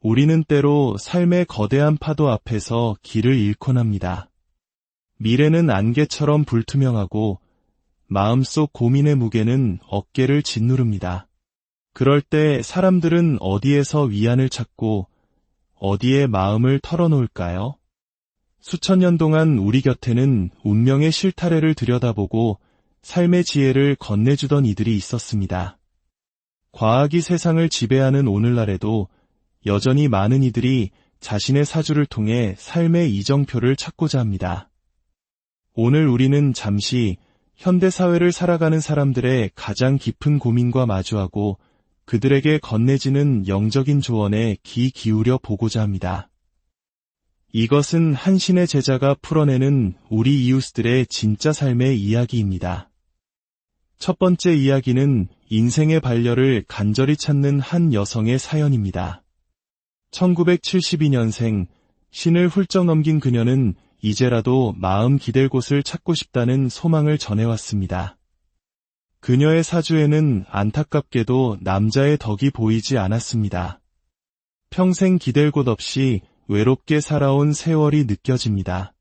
우리는 때로 삶의 거대한 파도 앞에서 길을 잃곤 합니다. 미래는 안개처럼 불투명하고 마음속 고민의 무게는 어깨를 짓누릅니다. 그럴 때 사람들은 어디에서 위안을 찾고 어디에 마음을 털어놓을까요? 수천 년 동안 우리 곁에는 운명의 실타래를 들여다보고 삶의 지혜를 건네주던 이들이 있었습니다. 과학이 세상을 지배하는 오늘날에도 여전히 많은 이들이 자신의 사주를 통해 삶의 이정표를 찾고자 합니다. 오늘 우리는 잠시 현대사회를 살아가는 사람들의 가장 깊은 고민과 마주하고 그들에게 건네지는 영적인 조언에 귀 기울여 보고자 합니다. 이것은 한 신의 제자가 풀어내는 우리 이웃들의 진짜 삶의 이야기입니다. 첫 번째 이야기는 인생의 반려를 간절히 찾는 한 여성의 사연입니다. 1972년생, 신을 훌쩍 넘긴 그녀는 이제라도 마음 기댈 곳을 찾고 싶다는 소망을 전해왔습니다. 그녀의 사주에는 안타깝게도 남자의 덕이 보이지 않았습니다. 평생 기댈 곳 없이 외롭게 살아온 세월이 느껴집니다.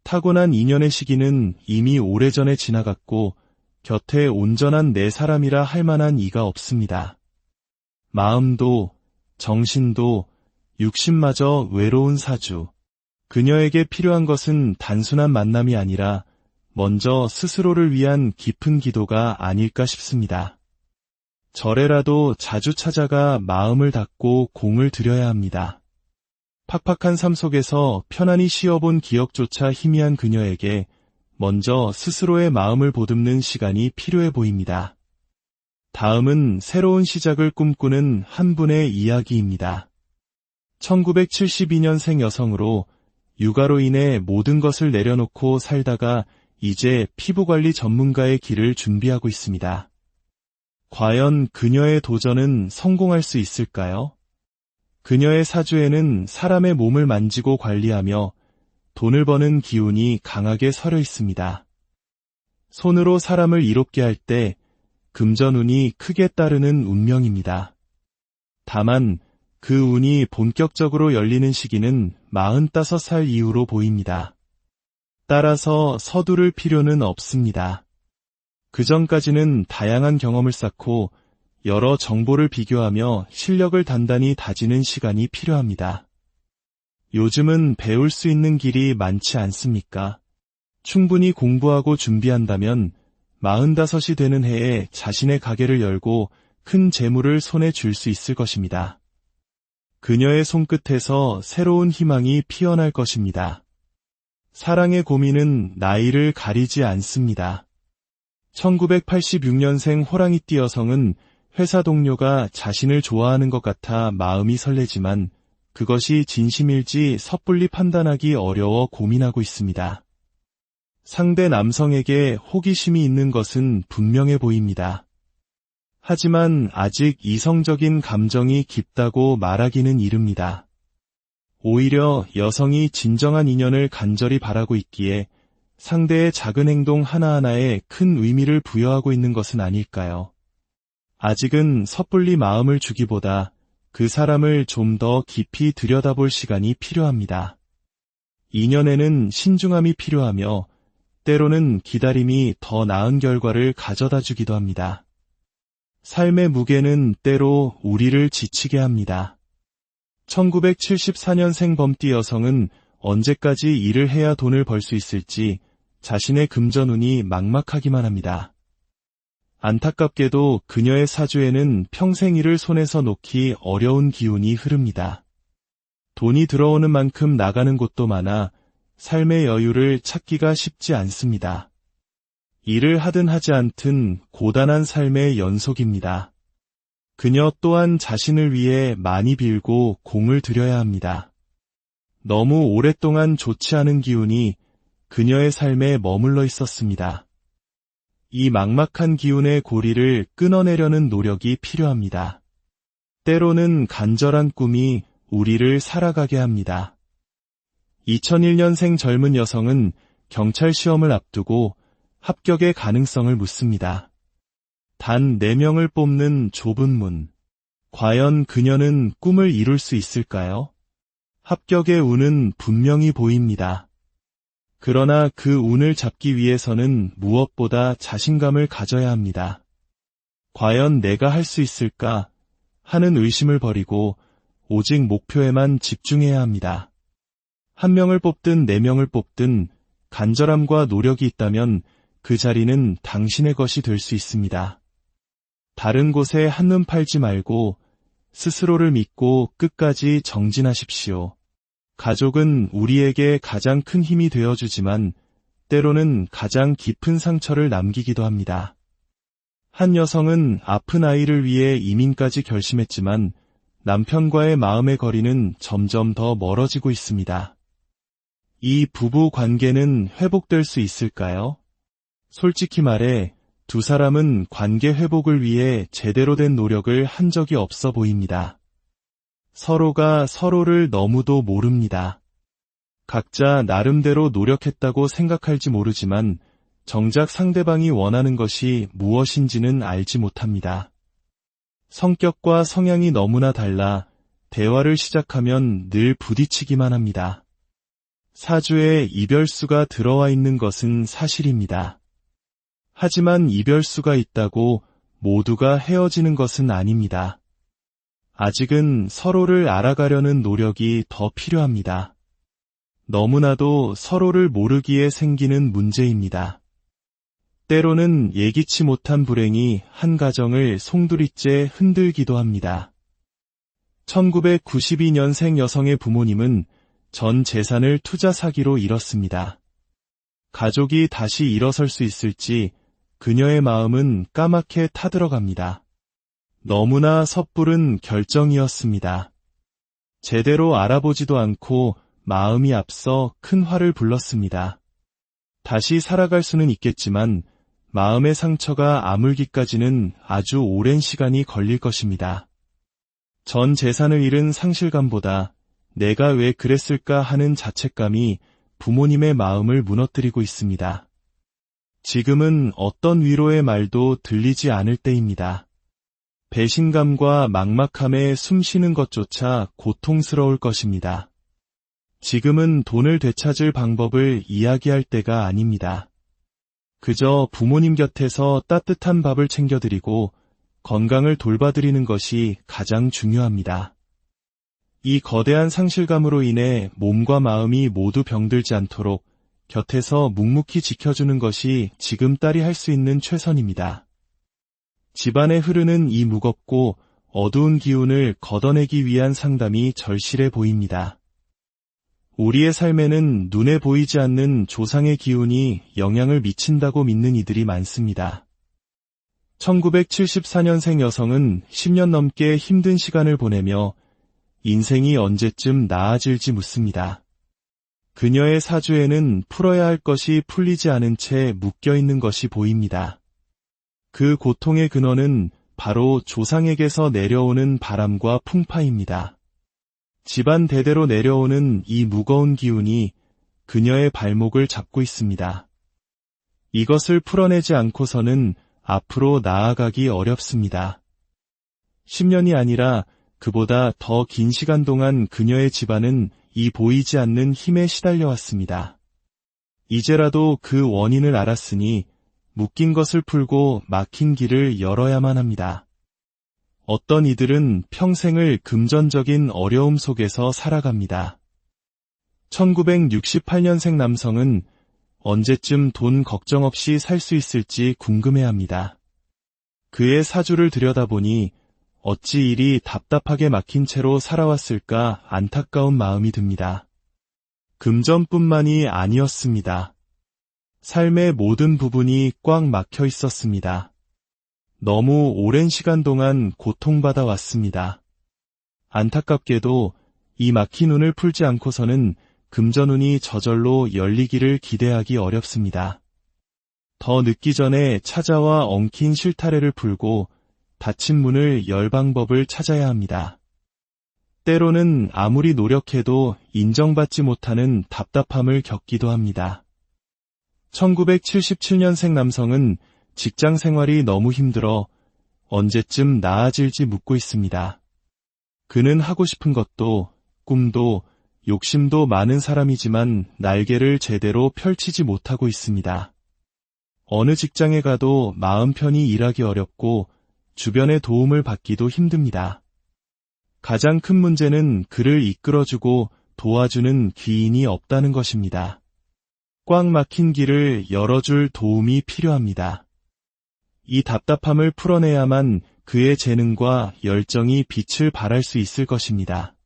타고난 인연의 시기는 이미 오래전에 지나갔고 곁에 온전한 내 사람이라 할 만한 이가 없습니다. 마음도 정신도 육신마저 외로운 사주. 그녀에게 필요한 것은 단순한 만남이 아니라 먼저 스스로를 위한 깊은 기도가 아닐까 싶습니다. 절에라도 자주 찾아가 마음을 닫고 공을 들여야 합니다. 팍팍한 삶 속에서 편안히 쉬어본 기억조차 희미한 그녀에게 먼저 스스로의 마음을 보듬는 시간이 필요해 보입니다. 다음은 새로운 시작을 꿈꾸는 한 분의 이야기입니다. 1972년생 여성으로 육아로 인해 모든 것을 내려놓고 살다가 이제 피부관리 전문가의 길을 준비하고 있습니다. 과연 그녀의 도전은 성공할 수 있을까요? 그녀의 사주에는 사람의 몸을 만지고 관리하며 돈을 버는 기운이 강하게 서려 있습니다. 손으로 사람을 이롭게 할 때 금전운이 크게 따르는 운명입니다. 다만 그 운이 본격적으로 열리는 시기는 45살 이후로 보입니다. 따라서 서두를 필요는 없습니다. 그 전까지는 다양한 경험을 쌓고 여러 정보를 비교하며 실력을 단단히 다지는 시간이 필요합니다. 요즘은 배울 수 있는 길이 많지 않습니까? 충분히 공부하고 준비한다면 45이 되는 해에 자신의 가게를 열고 큰 재물을 손에 쥘 수 있을 것입니다. 그녀의 손끝에서 새로운 희망이 피어날 것입니다. 사랑의 고민은 나이를 가리지 않습니다. 1986년생 호랑이띠 여성은 회사 동료가 자신을 좋아하는 것 같아 마음이 설레지만 그것이 진심일지 섣불리 판단하기 어려워 고민하고 있습니다. 상대 남성에게 호기심이 있는 것은 분명해 보입니다. 하지만 아직 이성적인 감정이 깊다고 말하기는 이릅니다. 오히려 여성이 진정한 인연을 간절히 바라고 있기에 상대의 작은 행동 하나하나에 큰 의미를 부여하고 있는 것은 아닐까요? 아직은 섣불리 마음을 주기보다 그 사람을 좀 더 깊이 들여다볼 시간이 필요합니다. 인연에는 신중함이 필요하며 때로는 기다림이 더 나은 결과를 가져다 주기도 합니다. 삶의 무게는 때로 우리를 지치게 합니다. 1974년생 범띠 여성은 언제까지 일을 해야 돈을 벌 수 있을지 자신의 금전운이 막막하기만 합니다. 안타깝게도 그녀의 사주에는 평생 일을 손에서 놓기 어려운 기운이 흐릅니다. 돈이 들어오는 만큼 나가는 곳도 많아 삶의 여유를 찾기가 쉽지 않습니다. 일을 하든 하지 않든 고단한 삶의 연속입니다. 그녀 또한 자신을 위해 많이 빌고 공을 들여야 합니다. 너무 오랫동안 좋지 않은 기운이 그녀의 삶에 머물러 있었습니다. 이 막막한 기운의 고리를 끊어내려는 노력이 필요합니다. 때로는 간절한 꿈이 우리를 살아가게 합니다. 2001년생 젊은 여성은 경찰 시험을 앞두고 합격의 가능성을 묻습니다. 단 4명을 뽑는 좁은 문. 과연 그녀는 꿈을 이룰 수 있을까요? 합격의 운은 분명히 보입니다. 그러나 그 운을 잡기 위해서는 무엇보다 자신감을 가져야 합니다. 과연 내가 할 수 있을까 하는 의심을 버리고 오직 목표에만 집중해야 합니다. 한 명을 뽑든 4명을 뽑든 간절함과 노력이 있다면 그 자리는 당신의 것이 될 수 있습니다. 다른 곳에 한눈 팔지 말고 스스로를 믿고 끝까지 정진하십시오. 가족은 우리에게 가장 큰 힘이 되어주지만 때로는 가장 깊은 상처를 남기기도 합니다. 한 여성은 아픈 아이를 위해 이민까지 결심했지만 남편과의 마음의 거리는 점점 더 멀어지고 있습니다. 이 부부 관계는 회복될 수 있을까요? 솔직히 말해 두 사람은 관계 회복을 위해 제대로 된 노력을 한 적이 없어 보입니다. 서로가 서로를 너무도 모릅니다. 각자 나름대로 노력했다고 생각할지 모르지만 정작 상대방이 원하는 것이 무엇인지는 알지 못합니다. 성격과 성향이 너무나 달라 대화를 시작하면 늘 부딪히기만 합니다. 사주에 이별수가 들어와 있는 것은 사실입니다. 하지만 이별수가 있다고 모두가 헤어지는 것은 아닙니다. 아직은 서로를 알아가려는 노력이 더 필요합니다. 너무나도 서로를 모르기에 생기는 문제입니다. 때로는 예기치 못한 불행이 한 가정을 송두리째 흔들기도 합니다. 1992년생 여성의 부모님은 전 재산을 투자 사기로 잃었습니다. 가족이 다시 일어설 수 있을지 그녀의 마음은 까맣게 타들어갑니다. 너무나 섣부른 결정이었습니다. 제대로 알아보지도 않고 마음이 앞서 큰 화를 불렀습니다. 다시 살아갈 수는 있겠지만 마음의 상처가 아물기까지는 아주 오랜 시간이 걸릴 것입니다. 전 재산을 잃은 상실감보다 내가 왜 그랬을까 하는 자책감이 부모님의 마음을 무너뜨리고 있습니다. 지금은 어떤 위로의 말도 들리지 않을 때입니다. 배신감과 막막함에 숨쉬는 것조차 고통스러울 것입니다. 지금은 돈을 되찾을 방법을 이야기할 때가 아닙니다. 그저 부모님 곁에서 따뜻한 밥을 챙겨드리고 건강을 돌봐드리는 것이 가장 중요합니다. 이 거대한 상실감으로 인해 몸과 마음이 모두 병들지 않도록 곁에서 묵묵히 지켜주는 것이 지금 딸이 할 수 있는 최선입니다. 집안에 흐르는 이 무겁고 어두운 기운을 걷어내기 위한 상담이 절실해 보입니다. 우리의 삶에는 눈에 보이지 않는 조상의 기운이 영향을 미친다고 믿는 이들이 많습니다. 1974년생 여성은 10년 넘게 힘든 시간을 보내며 인생이 언제쯤 나아질지 묻습니다. 그녀의 사주에는 풀어야 할 것이 풀리지 않은 채 묶여있는 것이 보입니다. 그 고통의 근원은 바로 조상에게서 내려오는 바람과 풍파입니다. 집안 대대로 내려오는 이 무거운 기운이 그녀의 발목을 잡고 있습니다. 이것을 풀어내지 않고서는 앞으로 나아가기 어렵습니다. 10년이 아니라 그보다 더 긴 시간 동안 그녀의 집안은 이 보이지 않는 힘에 시달려왔습니다. 이제라도 그 원인을 알았으니 묶인 것을 풀고 막힌 길을 열어야만 합니다. 어떤 이들은 평생을 금전적인 어려움 속에서 살아갑니다. 1968년생 남성은 언제쯤 돈 걱정 없이 살 수 있을지 궁금해합니다. 그의 사주를 들여다보니 어찌 이리 답답하게 막힌 채로 살아왔을까 안타까운 마음이 듭니다. 금전뿐만이 아니었습니다. 삶의 모든 부분이 꽉 막혀 있었습니다. 너무 오랜 시간 동안 고통받아 왔습니다. 안타깝게도 이 막힌 운을 풀지 않고서는 금전운이 저절로 열리기를 기대하기 어렵습니다. 더 늦기 전에 찾아와 엉킨 실타래를 풀고 닫힌 문을 열 방법을 찾아야 합니다. 때로는 아무리 노력해도 인정받지 못하는 답답함을 겪기도 합니다. 1977년생 남성은 직장 생활이 너무 힘들어 언제쯤 나아질지 묻고 있습니다. 그는 하고 싶은 것도, 꿈도, 욕심도 많은 사람이지만 날개를 제대로 펼치지 못하고 있습니다. 어느 직장에 가도 마음 편히 일하기 어렵고 주변의 도움을 받기도 힘듭니다. 가장 큰 문제는 그를 이끌어주고 도와주는 귀인이 없다는 것입니다. 꽉 막힌 길을 열어줄 도움이 필요합니다. 이 답답함을 풀어내야만 그의 재능과 열정이 빛을 발할 수 있을 것입니다.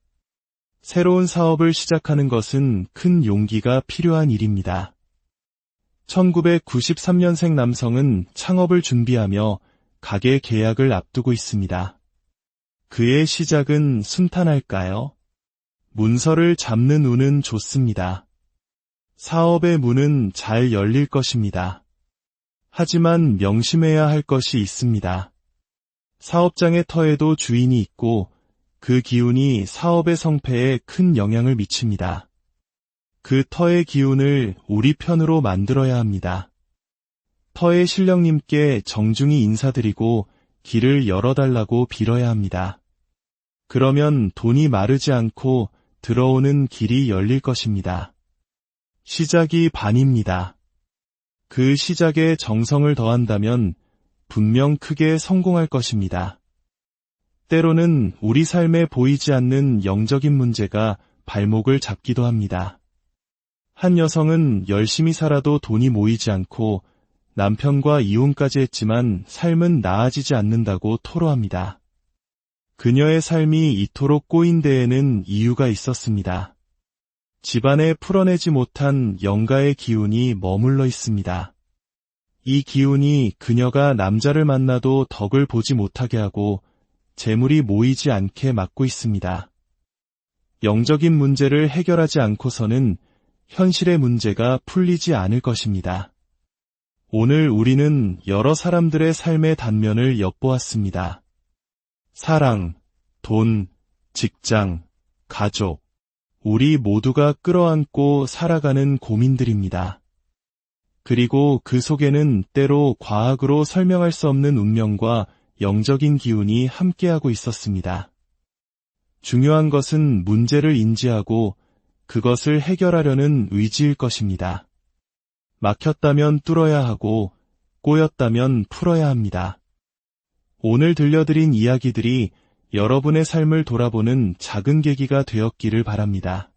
새로운 사업을 시작하는 것은 큰 용기가 필요한 일입니다. 1993년생 남성은 창업을 준비하며 가게 계약을 앞두고 있습니다. 그의 시작은 순탄할까요? 문서를 잡는 운은 좋습니다. 사업의 문은 잘 열릴 것입니다. 하지만 명심해야 할 것이 있습니다. 사업장의 터에도 주인이 있고 그 기운이 사업의 성패에 큰 영향을 미칩니다. 그 터의 기운을 우리 편으로 만들어야 합니다. 터의 신령님께 정중히 인사드리고 길을 열어달라고 빌어야 합니다. 그러면 돈이 마르지 않고 들어오는 길이 열릴 것입니다. 시작이 반입니다. 그 시작에 정성을 더한다면 분명 크게 성공할 것입니다. 때로는 우리 삶에 보이지 않는 영적인 문제가 발목을 잡기도 합니다. 한 여성은 열심히 살아도 돈이 모이지 않고 남편과 이혼까지 했지만 삶은 나아지지 않는다고 토로합니다. 그녀의 삶이 이토록 꼬인 데에는 이유가 있었습니다. 집안에 풀어내지 못한 영가의 기운이 머물러 있습니다. 이 기운이 그녀가 남자를 만나도 덕을 보지 못하게 하고 재물이 모이지 않게 막고 있습니다. 영적인 문제를 해결하지 않고서는 현실의 문제가 풀리지 않을 것입니다. 오늘 우리는 여러 사람들의 삶의 단면을 엿보았습니다. 사랑, 돈, 직장, 가족, 우리 모두가 끌어안고 살아가는 고민들입니다. 그리고 그 속에는 때로 과학으로 설명할 수 없는 운명과 영적인 기운이 함께하고 있었습니다. 중요한 것은 문제를 인지하고 그것을 해결하려는 의지일 것입니다. 막혔다면 뚫어야 하고 꼬였다면 풀어야 합니다. 오늘 들려드린 이야기들이 여러분의 삶을 돌아보는 작은 계기가 되었기를 바랍니다.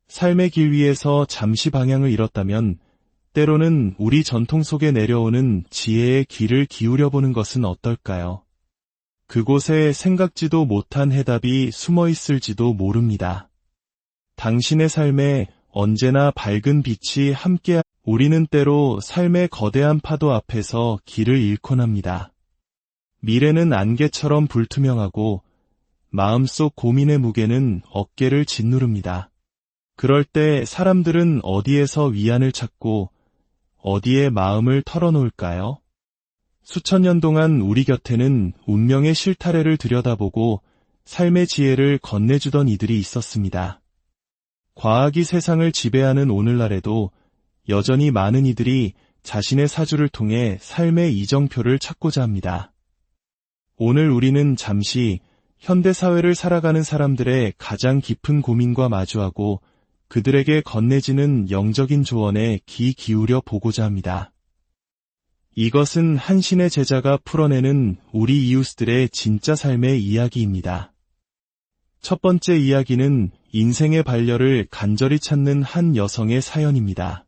삶의 길 위에서 잠시 방향을 잃었다면 때로는 우리 전통 속에 내려오는 지혜의 귀를 기울여보는 것은 어떨까요? 그곳에 생각지도 못한 해답이 숨어 있을지도 모릅니다. 당신의 삶에 언제나 밝은 빛이 함께. 우리는 때로 삶의 거대한 파도 앞에서 길을 잃곤 합니다. 미래는 안개처럼 불투명하고 마음속 고민의 무게는 어깨를 짓누릅니다. 그럴 때 사람들은 어디에서 위안을 찾고 어디에 마음을 털어놓을까요? 수천 년 동안 우리 곁에는 운명의 실타래를 들여다보고 삶의 지혜를 건네주던 이들이 있었습니다. 과학이 세상을 지배하는 오늘날에도 여전히 많은 이들이 자신의 사주를 통해 삶의 이정표를 찾고자 합니다. 오늘 우리는 잠시 현대사회를 살아가는 사람들의 가장 깊은 고민과 마주하고 그들에게 건네지는 영적인 조언에 귀 기울여 보고자 합니다. 이것은 한 신의 제자가 풀어내는 우리 이웃들의 진짜 삶의 이야기입니다. 첫 번째 이야기는 인생의 반려를 간절히 찾는 한 여성의 사연입니다.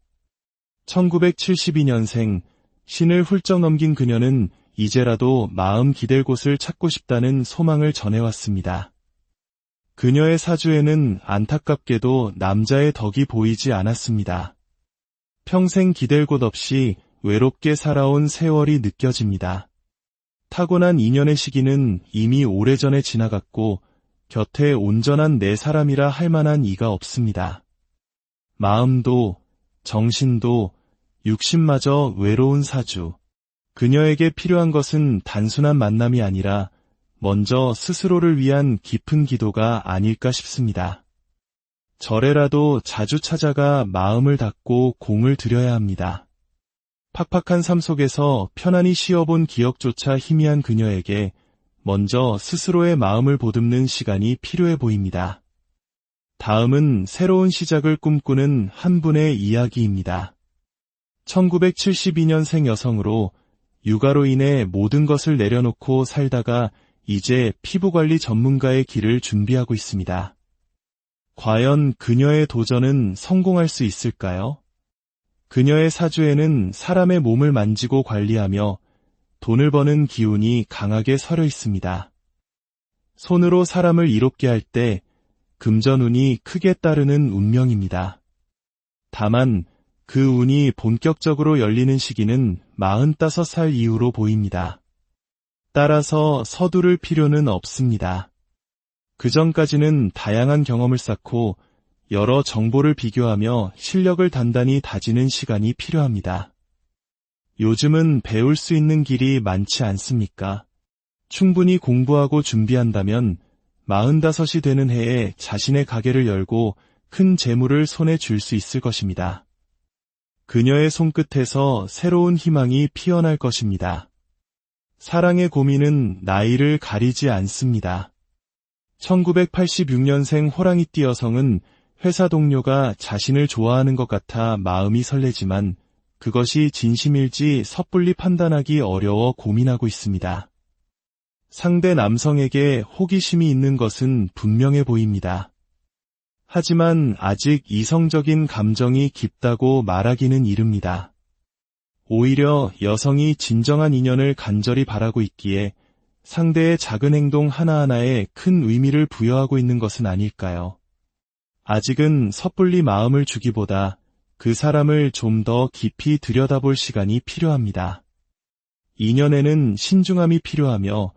1972년생, 신을 훌쩍 넘긴 그녀는 이제라도 마음 기댈 곳을 찾고 싶다는 소망을 전해왔습니다. 그녀의 사주에는 안타깝게도 남자의 덕이 보이지 않았습니다. 평생 기댈 곳 없이 외롭게 살아온 세월이 느껴집니다. 타고난 인연의 시기는 이미 오래전에 지나갔고 곁에 온전한 내 사람이라 할 만한 이가 없습니다. 마음도 정신도 육신마저 외로운 사주. 그녀에게 필요한 것은 단순한 만남이 아니라 먼저 스스로를 위한 깊은 기도가 아닐까 싶습니다. 절에라도 자주 찾아가 마음을 닫고 공을 들여야 합니다. 팍팍한 삶 속에서 편안히 쉬어본 기억조차 희미한 그녀에게 먼저 스스로의 마음을 보듬는 시간이 필요해 보입니다. 다음은 새로운 시작을 꿈꾸는 한 분의 이야기입니다. 1972년생 여성으로 육아로 인해 모든 것을 내려놓고 살다가 이제 피부관리 전문가의 길을 준비하고 있습니다. 과연 그녀의 도전은 성공할 수 있을까요? 그녀의 사주에는 사람의 몸을 만지고 관리하며 돈을 버는 기운이 강하게 서려 있습니다. 손으로 사람을 이롭게 할 때 금전운이 크게 따르는 운명입니다. 다만 그 운이 본격적으로 열리는 시기는 45살 이후로 보입니다. 따라서 서두를 필요는 없습니다. 그 전까지는 다양한 경험을 쌓고 여러 정보를 비교하며 실력을 단단히 다지는 시간이 필요합니다. 요즘은 배울 수 있는 길이 많지 않습니까? 충분히 공부하고 준비한다면 45이 되는 해에 자신의 가게를 열고 큰 재물을 손에 쥘 수 있을 것입니다. 그녀의 손끝에서 새로운 희망이 피어날 것입니다. 사랑의 고민은 나이를 가리지 않습니다. 1986년생 호랑이띠 여성은 회사 동료가 자신을 좋아하는 것 같아 마음이 설레지만 그것이 진심일지 섣불리 판단하기 어려워 고민하고 있습니다. 상대 남성에게 호기심이 있는 것은 분명해 보입니다. 하지만 아직 이성적인 감정이 깊다고 말하기는 이릅니다. 오히려 여성이 진정한 인연을 간절히 바라고 있기에 상대의 작은 행동 하나하나에 큰 의미를 부여하고 있는 것은 아닐까요? 아직은 섣불리 마음을 주기보다 그 사람을 좀 더 깊이 들여다볼 시간이 필요합니다. 인연에는 신중함이 필요하며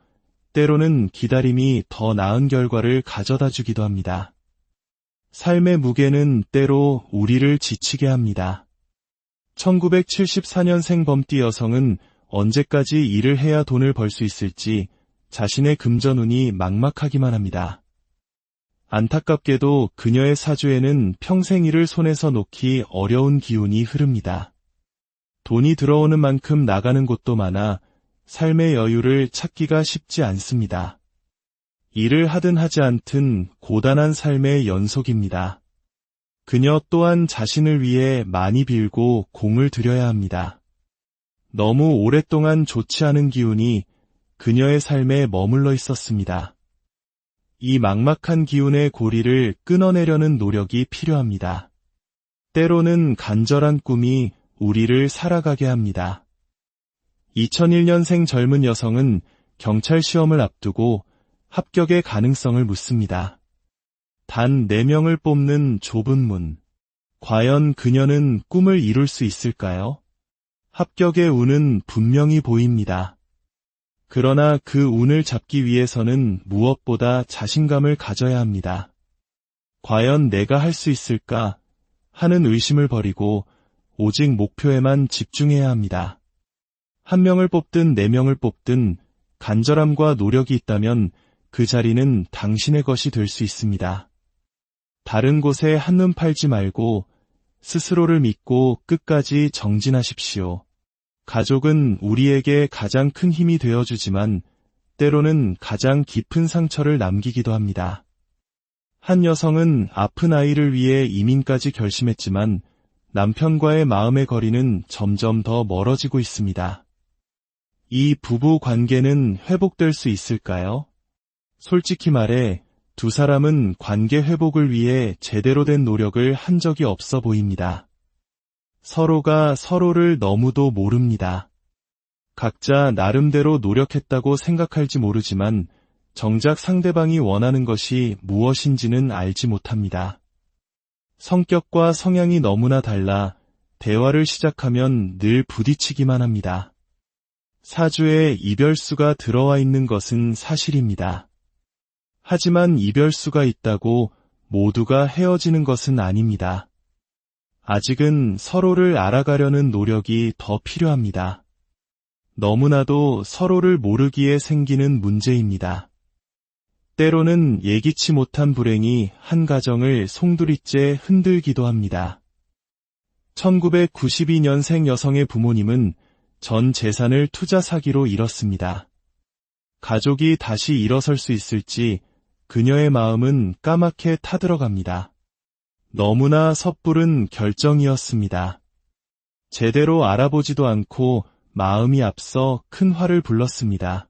때로는 기다림이 더 나은 결과를 가져다 주기도 합니다. 삶의 무게는 때로 우리를 지치게 합니다. 1974년생 범띠 여성은 언제까지 일을 해야 돈을 벌 수 있을지 자신의 금전운이 막막하기만 합니다. 안타깝게도 그녀의 사주에는 평생 일을 손에서 놓기 어려운 기운이 흐릅니다. 돈이 들어오는 만큼 나가는 곳도 많아 삶의 여유를 찾기가 쉽지 않습니다. 일을 하든 하지 않든 고단한 삶의 연속입니다. 그녀 또한 자신을 위해 많이 빌고 공을 들여야 합니다. 너무 오랫동안 좋지 않은 기운이 그녀의 삶에 머물러 있었습니다. 이 막막한 기운의 고리를 끊어내려는 노력이 필요합니다. 때로는 간절한 꿈이 우리를 살아가게 합니다. 2001년생 젊은 여성은 경찰 시험을 앞두고 합격의 가능성을 묻습니다. 단 4명을 뽑는 좁은 문. 과연 그녀는 꿈을 이룰 수 있을까요? 합격의 운은 분명히 보입니다. 그러나 그 운을 잡기 위해서는 무엇보다 자신감을 가져야 합니다. 과연 내가 할 수 있을까 하는 의심을 버리고 오직 목표에만 집중해야 합니다. 1명을 뽑든 4명을 뽑든 간절함과 노력이 있다면 그 자리는 당신의 것이 될 수 있습니다. 다른 곳에 한눈 팔지 말고 스스로를 믿고 끝까지 정진하십시오. 가족은 우리에게 가장 큰 힘이 되어주지만 때로는 가장 깊은 상처를 남기기도 합니다. 한 여성은 아픈 아이를 위해 이민까지 결심했지만 남편과의 마음의 거리는 점점 더 멀어지고 있습니다. 이 부부 관계는 회복될 수 있을까요? 솔직히 말해 두 사람은 관계 회복을 위해 제대로 된 노력을 한 적이 없어 보입니다. 서로가 서로를 너무도 모릅니다. 각자 나름대로 노력했다고 생각할지 모르지만 정작 상대방이 원하는 것이 무엇인지는 알지 못합니다. 성격과 성향이 너무나 달라 대화를 시작하면 늘 부딪히기만 합니다. 사주에 이별수가 들어와 있는 것은 사실입니다. 하지만 이별수가 있다고 모두가 헤어지는 것은 아닙니다. 아직은 서로를 알아가려는 노력이 더 필요합니다. 너무나도 서로를 모르기에 생기는 문제입니다. 때로는 예기치 못한 불행이 한 가정을 송두리째 흔들기도 합니다. 1992년생 여성의 부모님은 전 재산을 투자 사기로 잃었습니다. 가족이 다시 일어설 수 있을지 그녀의 마음은 까맣게 타들어갑니다. 너무나 섣부른 결정이었습니다. 제대로 알아보지도 않고 마음이 앞서 큰 화를 불렀습니다.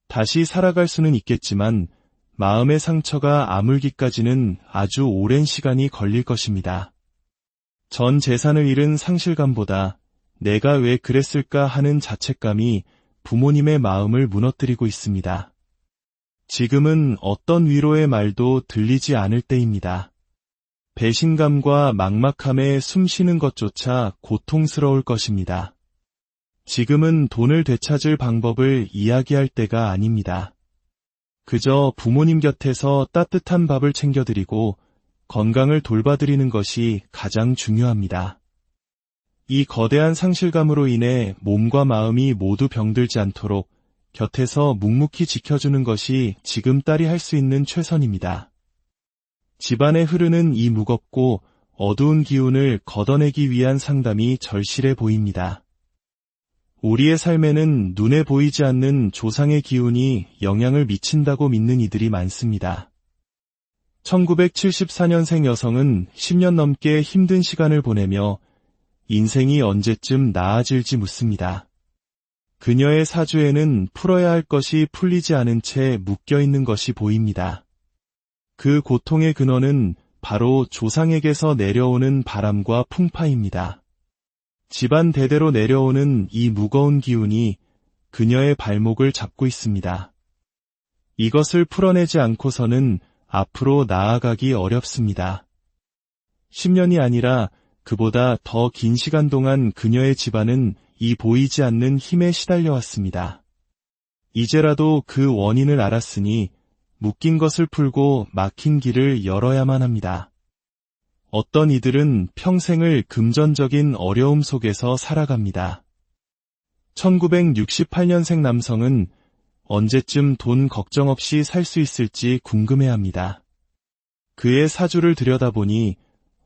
다시 살아갈 수는 있겠지만 마음의 상처가 아물기까지는 아주 오랜 시간이 걸릴 것입니다. 전 재산을 잃은 상실감보다 내가 왜 그랬을까 하는 자책감이 부모님의 마음을 무너뜨리고 있습니다. 지금은 어떤 위로의 말도 들리지 않을 때입니다. 배신감과 막막함에 숨쉬는 것조차 고통스러울 것입니다. 지금은 돈을 되찾을 방법을 이야기할 때가 아닙니다. 그저 부모님 곁에서 따뜻한 밥을 챙겨드리고 건강을 돌봐드리는 것이 가장 중요합니다. 이 거대한 상실감으로 인해 몸과 마음이 모두 병들지 않도록 곁에서 묵묵히 지켜주는 것이 지금 딸이 할 수 있는 최선입니다. 집안에 흐르는 이 무겁고 어두운 기운을 걷어내기 위한 상담이 절실해 보입니다. 우리의 삶에는 눈에 보이지 않는 조상의 기운이 영향을 미친다고 믿는 이들이 많습니다. 1974년생 여성은 10년 넘게 힘든 시간을 보내며 인생이 언제쯤 나아질지 묻습니다. 그녀의 사주에는 풀어야 할 것이 풀리지 않은 채 묶여있는 것이 보입니다. 그 고통의 근원은 바로 조상에게서 내려오는 바람과 풍파입니다. 집안 대대로 내려오는 이 무거운 기운이 그녀의 발목을 잡고 있습니다. 이것을 풀어내지 않고서는 앞으로 나아가기 어렵습니다. 10년이 아니라 그보다 더 긴 시간 동안 그녀의 집안은 이 보이지 않는 힘에 시달려왔습니다. 이제라도 그 원인을 알았으니 묶인 것을 풀고 막힌 길을 열어야만 합니다. 어떤 이들은 평생을 금전적인 어려움 속에서 살아갑니다. 1968년생 남성은 언제쯤 돈 걱정 없이 살 수 있을지 궁금해합니다. 그의 사주를 들여다보니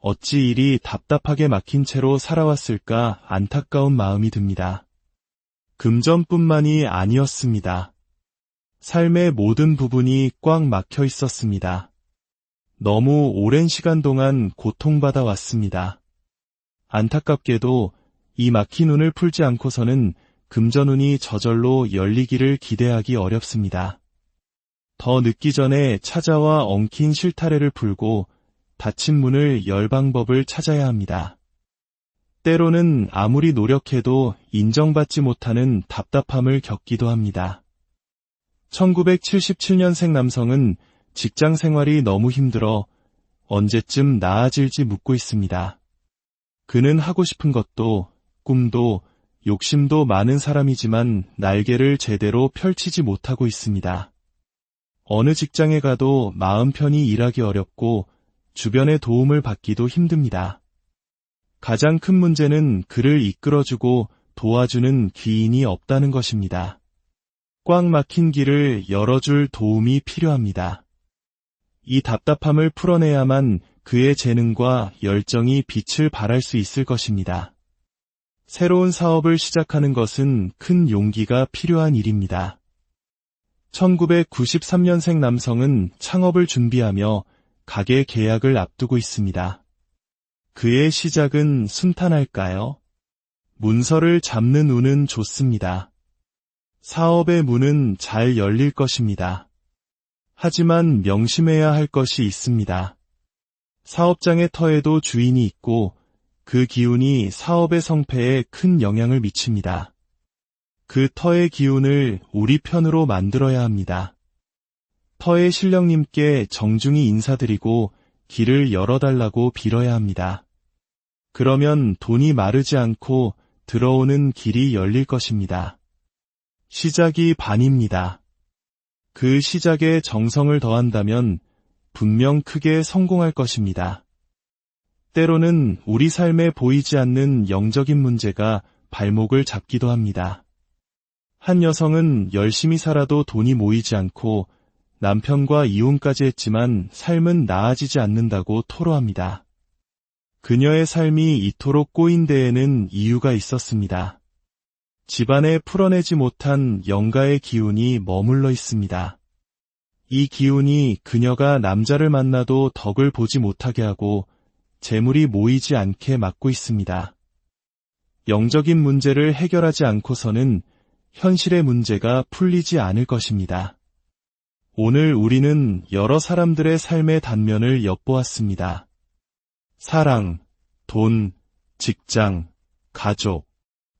어찌 이리 답답하게 막힌 채로 살아왔을까 안타까운 마음이 듭니다. 금전뿐만이 아니었습니다. 삶의 모든 부분이 꽉 막혀 있었습니다. 너무 오랜 시간 동안 고통받아 왔습니다. 안타깝게도 이 막힌 운을 풀지 않고서는 금전운이 저절로 열리기를 기대하기 어렵습니다. 더 늦기 전에 찾아와 엉킨 실타래를 풀고 닫힌 문을 열 방법을 찾아야 합니다. 때로는 아무리 노력해도 인정받지 못하는 답답함을 겪기도 합니다. 1977년생 남성은 직장 생활이 너무 힘들어 언제쯤 나아질지 묻고 있습니다. 그는 하고 싶은 것도 꿈도 욕심도 많은 사람이지만 날개를 제대로 펼치지 못하고 있습니다. 어느 직장에 가도 마음 편히 일하기 어렵고 주변의 도움을 받기도 힘듭니다. 가장 큰 문제는 그를 이끌어주고 도와주는 귀인이 없다는 것입니다. 꽉 막힌 길을 열어줄 도움이 필요합니다. 이 답답함을 풀어내야만 그의 재능과 열정이 빛을 발할 수 있을 것입니다. 새로운 사업을 시작하는 것은 큰 용기가 필요한 일입니다. 1993년생 남성은 창업을 준비하며 가게 계약을 앞두고 있습니다. 그의 시작은 순탄할까요? 문서를 잡는 운은 좋습니다. 사업의 문은 잘 열릴 것입니다. 하지만 명심해야 할 것이 있습니다. 사업장의 터에도 주인이 있고 그 기운이 사업의 성패에 큰 영향을 미칩니다. 그 터의 기운을 우리 편으로 만들어야 합니다. 터의 신령님께 정중히 인사드리고 길을 열어달라고 빌어야 합니다. 그러면 돈이 마르지 않고 들어오는 길이 열릴 것입니다. 시작이 반입니다. 그 시작에 정성을 더한다면 분명 크게 성공할 것입니다. 때로는 우리 삶에 보이지 않는 영적인 문제가 발목을 잡기도 합니다. 한 여성은 열심히 살아도 돈이 모이지 않고 남편과 이혼까지 했지만 삶은 나아지지 않는다고 토로합니다. 그녀의 삶이 이토록 꼬인 데에는 이유가 있었습니다. 집안에 풀어내지 못한 영가의 기운이 머물러 있습니다. 이 기운이 그녀가 남자를 만나도 덕을 보지 못하게 하고 재물이 모이지 않게 막고 있습니다. 영적인 문제를 해결하지 않고서는 현실의 문제가 풀리지 않을 것입니다. 오늘 우리는 여러 사람들의 삶의 단면을 엿보았습니다. 사랑, 돈, 직장, 가족,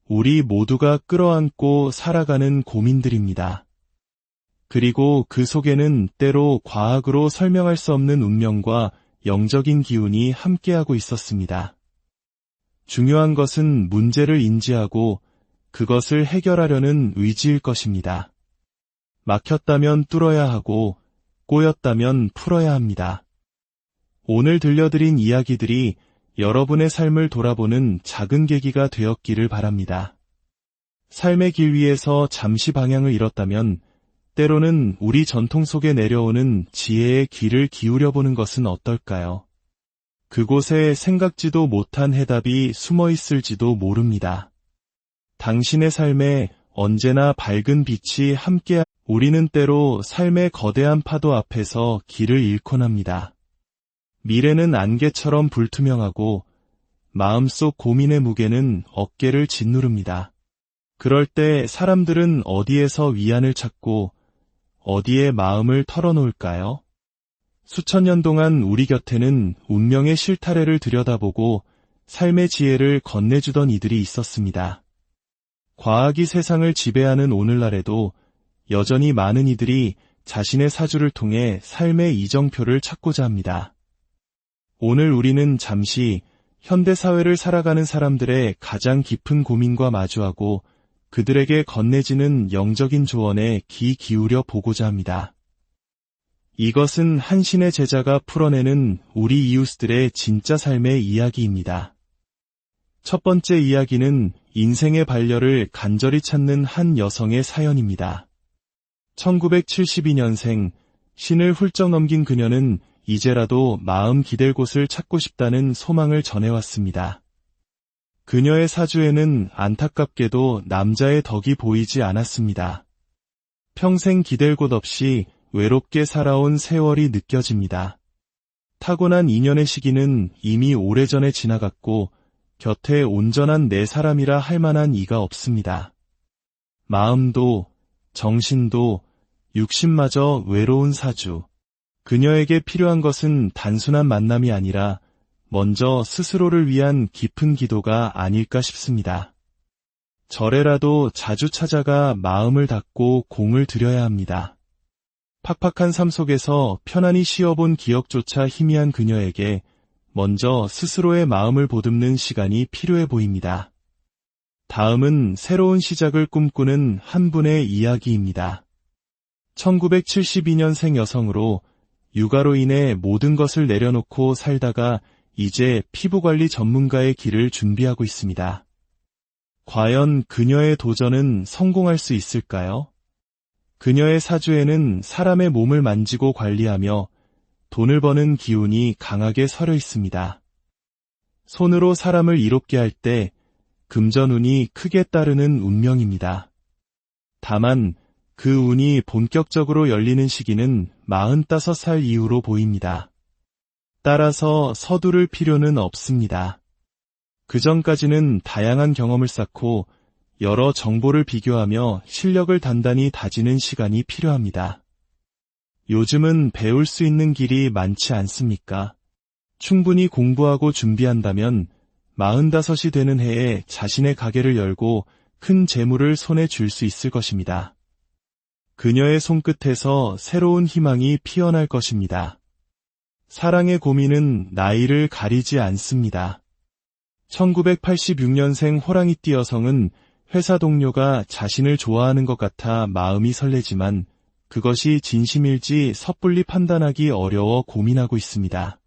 우리 모두가 끌어안고 살아가는 고민들입니다. 그리고 그 속에는 때로 과학으로 설명할 수 없는 운명과 영적인 기운이 함께하고 있었습니다. 중요한 것은 문제를 인지하고 그것을 해결하려는 의지일 것입니다. 막혔다면 뚫어야 하고 꼬였다면 풀어야 합니다. 오늘 들려드린 이야기들이 여러분의 삶을 돌아보는 작은 계기가 되었기를 바랍니다. 삶의 길 위에서 잠시 방향을 잃었다면 때로는 우리 전통 속에 내려오는 지혜의 귀를 기울여보는 것은 어떨까요? 그곳에 생각지도 못한 해답이 숨어 있을지도 모릅니다. 당신의 삶에 언제나 밝은 빛이 함께 우리는 때로 삶의 거대한 파도 앞에서 길을 잃곤 합니다. 미래는 안개처럼 불투명하고 마음속 고민의 무게는 어깨를 짓누릅니다. 그럴 때 사람들은 어디에서 위안을 찾고 어디에 마음을 털어놓을까요? 수천 년 동안 우리 곁에는 운명의 실타래를 들여다보고 삶의 지혜를 건네주던 이들이 있었습니다. 과학이 세상을 지배하는 오늘날에도 여전히 많은 이들이 자신의 사주를 통해 삶의 이정표를 찾고자 합니다. 오늘 우리는 잠시 현대사회를 살아가는 사람들의 가장 깊은 고민과 마주하고 그들에게 건네지는 영적인 조언에 귀 기울여 보고자 합니다. 이것은 한 신의 제자가 풀어내는 우리 이웃들의 진짜 삶의 이야기입니다. 첫 번째 이야기는 인생의 반려를 간절히 찾는 한 여성의 사연입니다. 1972년생, 신을 훌쩍 넘긴 그녀는 이제라도 마음 기댈 곳을 찾고 싶다는 소망을 전해왔습니다. 그녀의 사주에는 안타깝게도 남자의 덕이 보이지 않았습니다. 평생 기댈 곳 없이 외롭게 살아온 세월이 느껴집니다. 타고난 인연의 시기는 이미 오래전에 지나갔고 곁에 온전한 내 사람이라 할 만한 이가 없습니다. 마음도 정신도 육신마저 외로운 사주. 그녀에게 필요한 것은 단순한 만남이 아니라 먼저 스스로를 위한 깊은 기도가 아닐까 싶습니다. 절에라도 자주 찾아가 마음을 닫고 공을 들여야 합니다. 팍팍한 삶 속에서 편안히 쉬어본 기억조차 희미한 그녀에게 먼저 스스로의 마음을 보듬는 시간이 필요해 보입니다. 다음은 새로운 시작을 꿈꾸는 한 분의 이야기입니다. 1972년생 여성으로 육아로 인해 모든 것을 내려놓고 살다가 이제 피부관리 전문가의 길을 준비하고 있습니다. 과연 그녀의 도전은 성공할 수 있을까요? 그녀의 사주에는 사람의 몸을 만지고 관리하며 돈을 버는 기운이 강하게 서려 있습니다. 손으로 사람을 이롭게 할 때 금전운이 크게 따르는 운명입니다. 다만 그 운이 본격적으로 열리는 시기는 45살 이후로 보입니다. 따라서 서두를 필요는 없습니다. 그 전까지는 다양한 경험을 쌓고 여러 정보를 비교하며 실력을 단단히 다지는 시간이 필요합니다. 요즘은 배울 수 있는 길이 많지 않습니까? 충분히 공부하고 준비한다면 45이 되는 해에 자신의 가게를 열고 큰 재물을 손에 쥘 수 있을 것입니다. 그녀의 손끝에서 새로운 희망이 피어날 것입니다. 사랑의 고민은 나이를 가리지 않습니다. 1986년생 호랑이띠 여성은 회사 동료가 자신을 좋아하는 것 같아 마음이 설레지만 그것이 진심일지 섣불리 판단하기 어려워 고민하고 있습니다.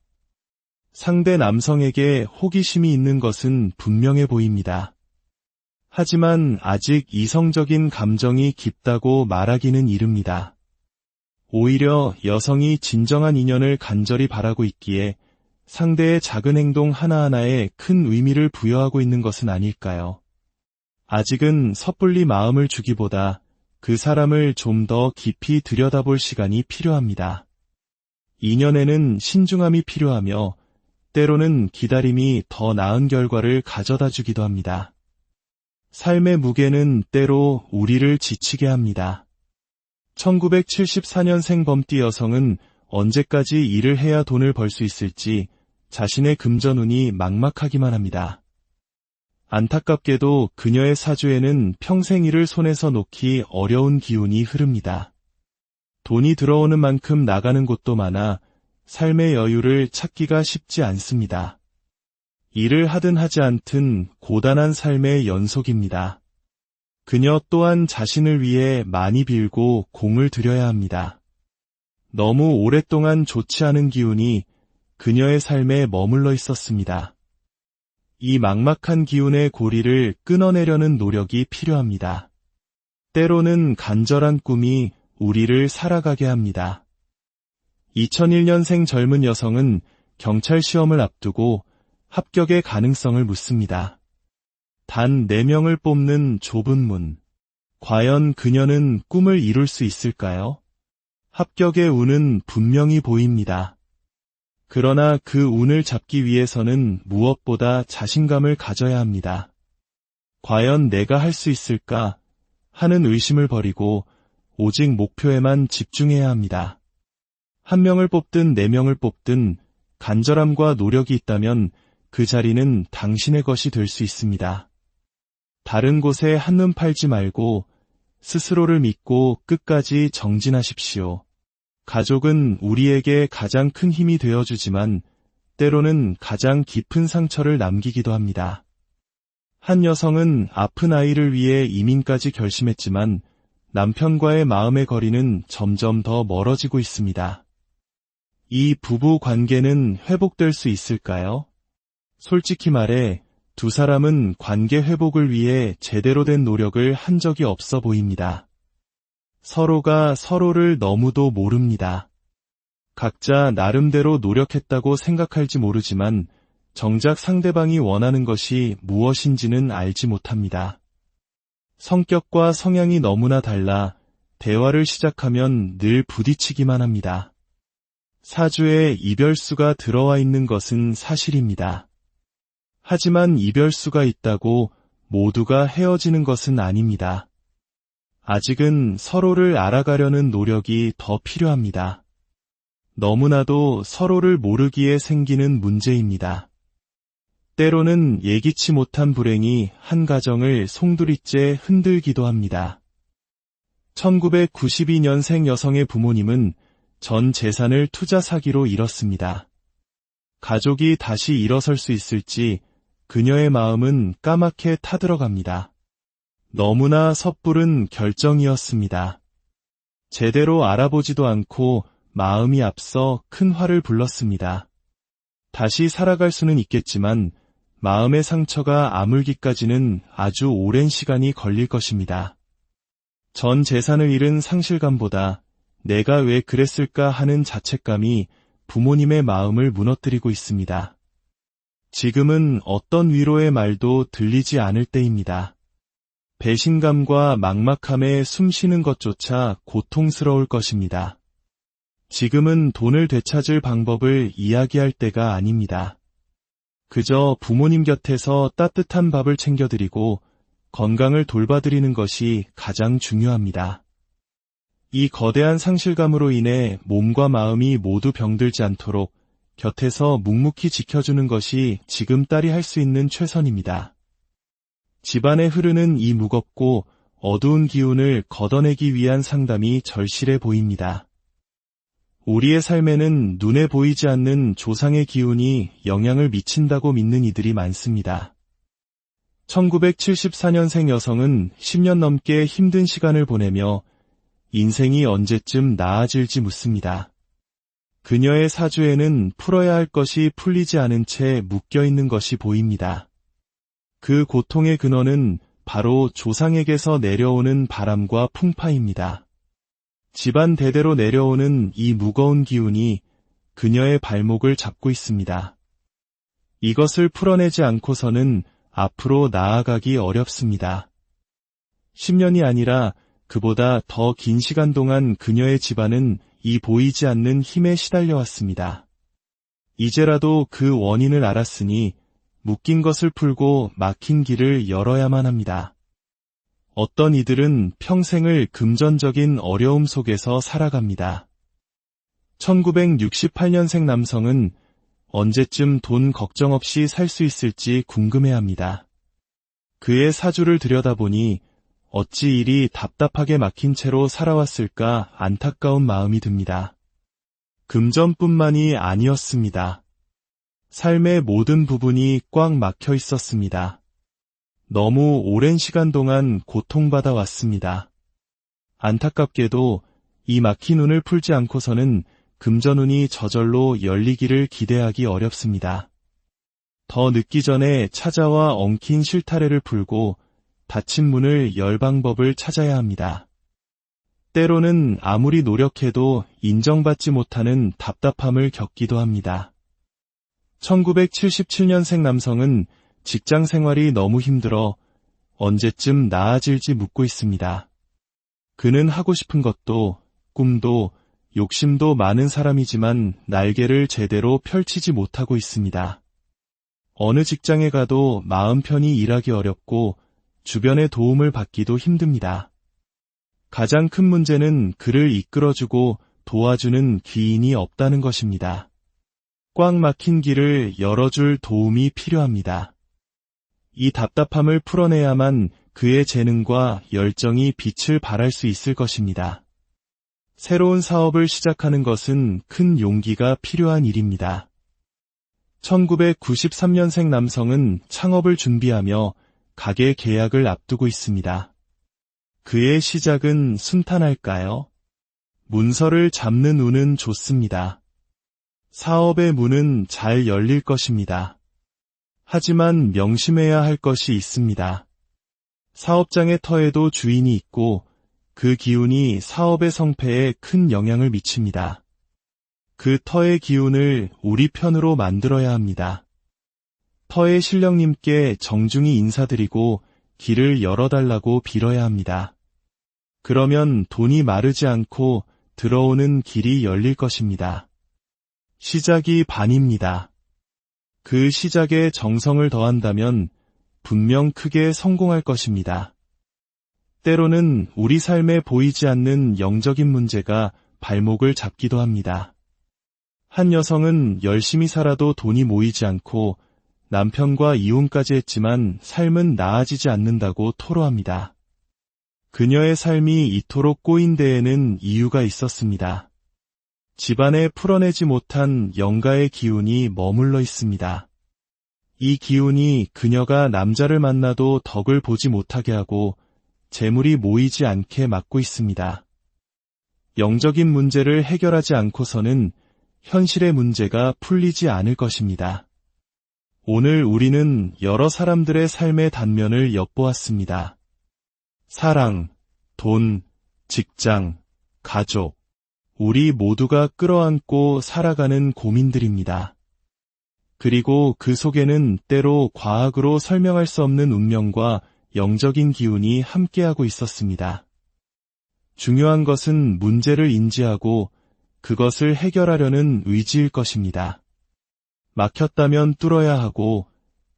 상대 남성에게 호기심이 있는 것은 분명해 보입니다. 하지만 아직 이성적인 감정이 깊다고 말하기는 이릅니다. 오히려 여성이 진정한 인연을 간절히 바라고 있기에 상대의 작은 행동 하나하나에 큰 의미를 부여하고 있는 것은 아닐까요? 아직은 섣불리 마음을 주기보다 그 사람을 좀 더 깊이 들여다볼 시간이 필요합니다. 인연에는 신중함이 필요하며 때로는 기다림이 더 나은 결과를 가져다 주기도 합니다. 삶의 무게는 때로 우리를 지치게 합니다. 1974년생 범띠 여성은 언제까지 일을 해야 돈을 벌 수 있을지 자신의 금전운이 막막하기만 합니다. 안타깝게도 그녀의 사주에는 평생 일을 손에서 놓기 어려운 기운이 흐릅니다. 돈이 들어오는 만큼 나가는 곳도 많아 삶의 여유를 찾기가 쉽지 않습니다. 일을 하든 하지 않든 고단한 삶의 연속입니다. 그녀 또한 자신을 위해 많이 빌고 공을 들여야 합니다. 너무 오랫동안 좋지 않은 기운이 그녀의 삶에 머물러 있었습니다. 이 막막한 기운의 고리를 끊어내려는 노력이 필요합니다. 때로는 간절한 꿈이 우리를 살아가게 합니다. 2001년생 젊은 여성은 경찰 시험을 앞두고 합격의 가능성을 묻습니다. 단 4명을 뽑는 좁은 문. 과연 그녀는 꿈을 이룰 수 있을까요? 합격의 운은 분명히 보입니다. 그러나 그 운을 잡기 위해서는 무엇보다 자신감을 가져야 합니다. 과연 내가 할 수 있을까 하는 의심을 버리고 오직 목표에만 집중해야 합니다. 1명을 뽑든 4명을 뽑든 간절함과 노력이 있다면 그 자리는 당신의 것이 될 수 있습니다. 다른 곳에 한눈 팔지 말고 스스로를 믿고 끝까지 정진하십시오. 가족은 우리에게 가장 큰 힘이 되어주지만 때로는 가장 깊은 상처를 남기기도 합니다. 한 여성은 아픈 아이를 위해 이민까지 결심했지만 남편과의 마음의 거리는 점점 더 멀어지고 있습니다. 이 부부 관계는 회복될 수 있을까요? 솔직히 말해 두 사람은 관계 회복을 위해 제대로 된 노력을 한 적이 없어 보입니다. 서로가 서로를 너무도 모릅니다. 각자 나름대로 노력했다고 생각할지 모르지만 정작 상대방이 원하는 것이 무엇인지는 알지 못합니다. 성격과 성향이 너무나 달라 대화를 시작하면 늘 부딪히기만 합니다. 사주에 이별수가 들어와 있는 것은 사실입니다. 하지만 이별수가 있다고 모두가 헤어지는 것은 아닙니다. 아직은 서로를 알아가려는 노력이 더 필요합니다. 너무나도 서로를 모르기에 생기는 문제입니다. 때로는 예기치 못한 불행이 한 가정을 송두리째 흔들기도 합니다. 1992년생 여성의 부모님은 전 재산을 투자 사기로 잃었습니다. 가족이 다시 일어설 수 있을지 그녀의 마음은 까맣게 타들어갑니다. 너무나 섣부른 결정이었습니다. 제대로 알아보지도 않고 마음이 앞서 큰 화를 불렀습니다. 다시 살아갈 수는 있겠지만 마음의 상처가 아물기까지는 아주 오랜 시간이 걸릴 것입니다. 전 재산을 잃은 상실감보다 내가 왜 그랬을까 하는 자책감이 부모님의 마음을 무너뜨리고 있습니다. 지금은 어떤 위로의 말도 들리지 않을 때입니다. 배신감과 막막함에 숨 쉬는 것조차 고통스러울 것입니다. 지금은 돈을 되찾을 방법을 이야기할 때가 아닙니다. 그저 부모님 곁에서 따뜻한 밥을 챙겨드리고 건강을 돌봐드리는 것이 가장 중요합니다. 이 거대한 상실감으로 인해 몸과 마음이 모두 병들지 않도록 곁에서 묵묵히 지켜주는 것이 지금 딸이 할 수 있는 최선입니다. 집안에 흐르는 이 무겁고 어두운 기운을 걷어내기 위한 상담이 절실해 보입니다. 우리의 삶에는 눈에 보이지 않는 조상의 기운이 영향을 미친다고 믿는 이들이 많습니다. 1974년생 여성은 10년 넘게 힘든 시간을 보내며 인생이 언제쯤 나아질지 묻습니다. 그녀의 사주에는 풀어야 할 것이 풀리지 않은 채 묶여있는 것이 보입니다. 그 고통의 근원은 바로 조상에게서 내려오는 바람과 풍파입니다. 집안 대대로 내려오는 이 무거운 기운이 그녀의 발목을 잡고 있습니다. 이것을 풀어내지 않고서는 앞으로 나아가기 어렵습니다. 10년이 아니라 그보다 더 긴 시간 동안 그녀의 집안은 이 보이지 않는 힘에 시달려왔습니다. 이제라도 그 원인을 알았으니 묶인 것을 풀고 막힌 길을 열어야만 합니다. 어떤 이들은 평생을 금전적인 어려움 속에서 살아갑니다. 1968년생 남성은 언제쯤 돈 걱정 없이 살 수 있을지 궁금해합니다. 그의 사주를 들여다보니 어찌 이리 답답하게 막힌 채로 살아왔을까 안타까운 마음이 듭니다. 금전뿐만이 아니었습니다. 삶의 모든 부분이 꽉 막혀 있었습니다. 너무 오랜 시간 동안 고통받아 왔습니다. 안타깝게도 이 막힌 운을 풀지 않고서는 금전운이 저절로 열리기를 기대하기 어렵습니다. 더 늦기 전에 찾아와 엉킨 실타래를 풀고 닫힌 문을 열 방법을 찾아야 합니다. 때로는 아무리 노력해도 인정받지 못하는 답답함을 겪기도 합니다. 1977년생 남성은 직장 생활이 너무 힘들어 언제쯤 나아질지 묻고 있습니다. 그는 하고 싶은 것도 꿈도 욕심도 많은 사람이지만 날개를 제대로 펼치지 못하고 있습니다. 어느 직장에 가도 마음 편히 일하기 어렵고 주변의 도움을 받기도 힘듭니다. 가장 큰 문제는 그를 이끌어주고 도와주는 귀인이 없다는 것입니다. 꽉 막힌 길을 열어줄 도움이 필요합니다. 이 답답함을 풀어내야만 그의 재능과 열정이 빛을 발할 수 있을 것입니다. 새로운 사업을 시작하는 것은 큰 용기가 필요한 일입니다. 1993년생 남성은 창업을 준비하며 가게 계약을 앞두고 있습니다. 그의 시작은 순탄할까요? 문서를 잡는 운은 좋습니다. 사업의 문은 잘 열릴 것입니다. 하지만 명심해야 할 것이 있습니다. 사업장의 터에도 주인이 있고 그 기운이 사업의 성패에 큰 영향을 미칩니다. 그 터의 기운을 우리 편으로 만들어야 합니다. 터의 신령님께 정중히 인사드리고 길을 열어달라고 빌어야 합니다. 그러면 돈이 마르지 않고 들어오는 길이 열릴 것입니다. 시작이 반입니다. 그 시작에 정성을 더한다면 분명 크게 성공할 것입니다. 때로는 우리 삶에 보이지 않는 영적인 문제가 발목을 잡기도 합니다. 한 여성은 열심히 살아도 돈이 모이지 않고 남편과 이혼까지 했지만 삶은 나아지지 않는다고 토로합니다. 그녀의 삶이 이토록 꼬인 데에는 이유가 있었습니다. 집안에 풀어내지 못한 영가의 기운이 머물러 있습니다. 이 기운이 그녀가 남자를 만나도 덕을 보지 못하게 하고 재물이 모이지 않게 막고 있습니다. 영적인 문제를 해결하지 않고서는 현실의 문제가 풀리지 않을 것입니다. 오늘 우리는 여러 사람들의 삶의 단면을 엿보았습니다. 사랑, 돈, 직장, 가족, 우리 모두가 끌어안고 살아가는 고민들입니다. 그리고 그 속에는 때로 과학으로 설명할 수 없는 운명과 영적인 기운이 함께하고 있었습니다. 중요한 것은 문제를 인지하고 그것을 해결하려는 의지일 것입니다. 막혔다면 뚫어야 하고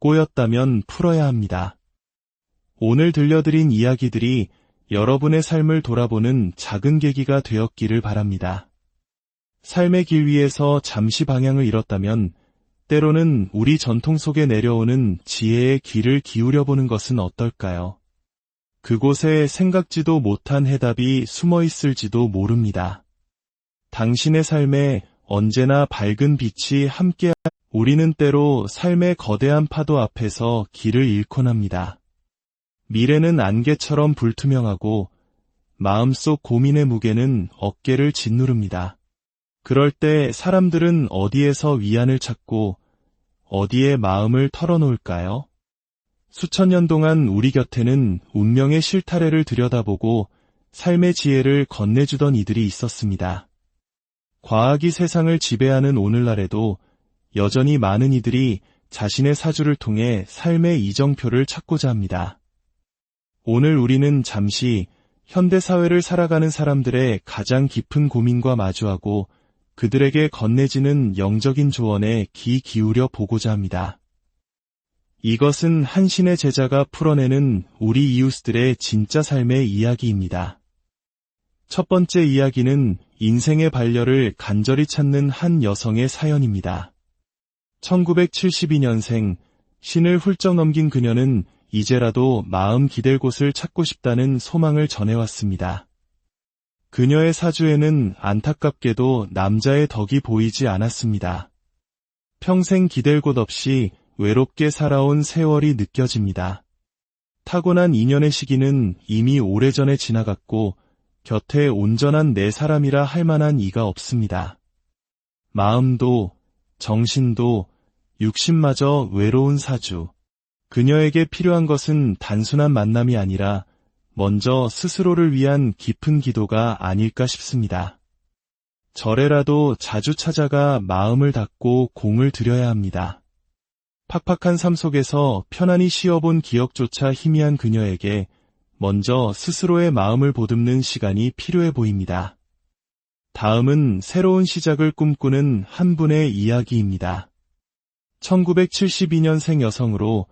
꼬였다면 풀어야 합니다. 오늘 들려드린 이야기들이 여러분의 삶을 돌아보는 작은 계기가 되었기를 바랍니다. 삶의 길 위에서 잠시 방향을 잃었다면 때로는 우리 전통 속에 내려오는 지혜의 귀를 기울여보는 것은 어떨까요? 그곳에 생각지도 못한 해답이 숨어 있을지도 모릅니다. 당신의 삶에 언제나 밝은 빛이 함께 우리는 때로 삶의 거대한 파도 앞에서 길을 잃곤 합니다. 미래는 안개처럼 불투명하고 마음속 고민의 무게는 어깨를 짓누릅니다. 그럴 때 사람들은 어디에서 위안을 찾고 어디에 마음을 털어놓을까요? 수천 년 동안 우리 곁에는 운명의 실타래를 들여다보고 삶의 지혜를 건네주던 이들이 있었습니다. 과학이 세상을 지배하는 오늘날에도 여전히 많은 이들이 자신의 사주를 통해 삶의 이정표를 찾고자 합니다. 오늘 우리는 잠시 현대 사회를 살아가는 사람들의 가장 깊은 고민과 마주하고 그들에게 건네지는 영적인 조언에 귀 기울여 보고자 합니다. 이것은 한 신의 제자가 풀어내는 우리 이웃들의 진짜 삶의 이야기입니다. 첫 번째 이야기는 인생의 반려를 간절히 찾는 한 여성의 사연입니다. 1972년생, 신을 훌쩍 넘긴 그녀는 이제라도 마음 기댈 곳을 찾고 싶다는 소망을 전해왔습니다. 그녀의 사주에는 안타깝게도 남자의 덕이 보이지 않았습니다. 평생 기댈 곳 없이 외롭게 살아온 세월이 느껴집니다. 타고난 인연의 시기는 이미 오래전에 지나갔고 곁에 온전한 내 사람이라 할 만한 이가 없습니다. 마음도 정신도 육신마저 외로운 사주. 그녀에게 필요한 것은 단순한 만남이 아니라 먼저 스스로를 위한 깊은 기도가 아닐까 싶습니다. 절에라도 자주 찾아가 마음을 닫고 공을 들여야 합니다. 팍팍한 삶 속에서 편안히 쉬어본 기억조차 희미한 그녀에게 먼저 스스로의 마음을 보듬는 시간이 필요해 보입니다. 다음은 새로운 시작을 꿈꾸는 한 분의 이야기입니다. 1972년생 여성으로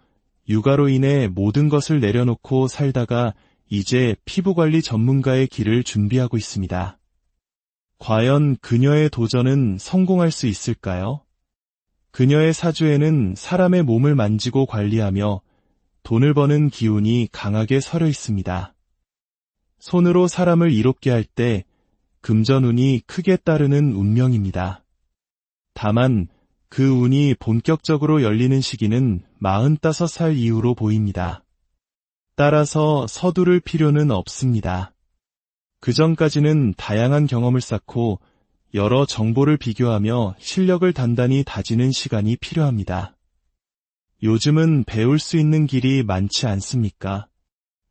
육아로 인해 모든 것을 내려놓고 살다가 이제 피부관리 전문가의 길을 준비하고 있습니다. 과연 그녀의 도전은 성공할 수 있을까요? 그녀의 사주에는 사람의 몸을 만지고 관리하며 돈을 버는 기운이 강하게 서려 있습니다. 손으로 사람을 이롭게 할 때 금전운이 크게 따르는 운명입니다. 다만 그 운이 본격적으로 열리는 시기는 45살 이후로 보입니다. 따라서 서두를 필요는 없습니다. 그 전까지는 다양한 경험을 쌓고 여러 정보를 비교하며 실력을 단단히 다지는 시간이 필요합니다. 요즘은 배울 수 있는 길이 많지 않습니까?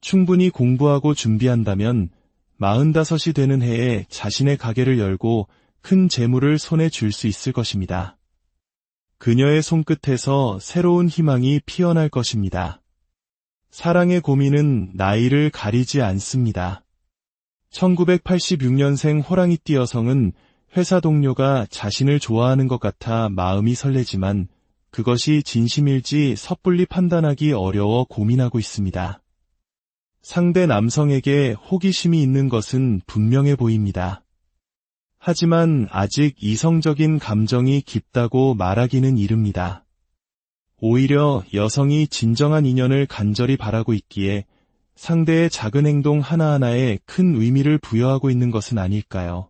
충분히 공부하고 준비한다면 45이 되는 해에 자신의 가게를 열고 큰 재물을 손에 쥘 수 있을 것입니다. 그녀의 손끝에서 새로운 희망이 피어날 것입니다. 사랑의 고민은 나이를 가리지 않습니다. 1986년생 호랑이띠 여성은 회사 동료가 자신을 좋아하는 것 같아 마음이 설레지만 그것이 진심일지 섣불리 판단하기 어려워 고민하고 있습니다. 상대 남성에게 호기심이 있는 것은 분명해 보입니다. 하지만 아직 이성적인 감정이 깊다고 말하기는 이릅니다. 오히려 여성이 진정한 인연을 간절히 바라고 있기에 상대의 작은 행동 하나하나에 큰 의미를 부여하고 있는 것은 아닐까요?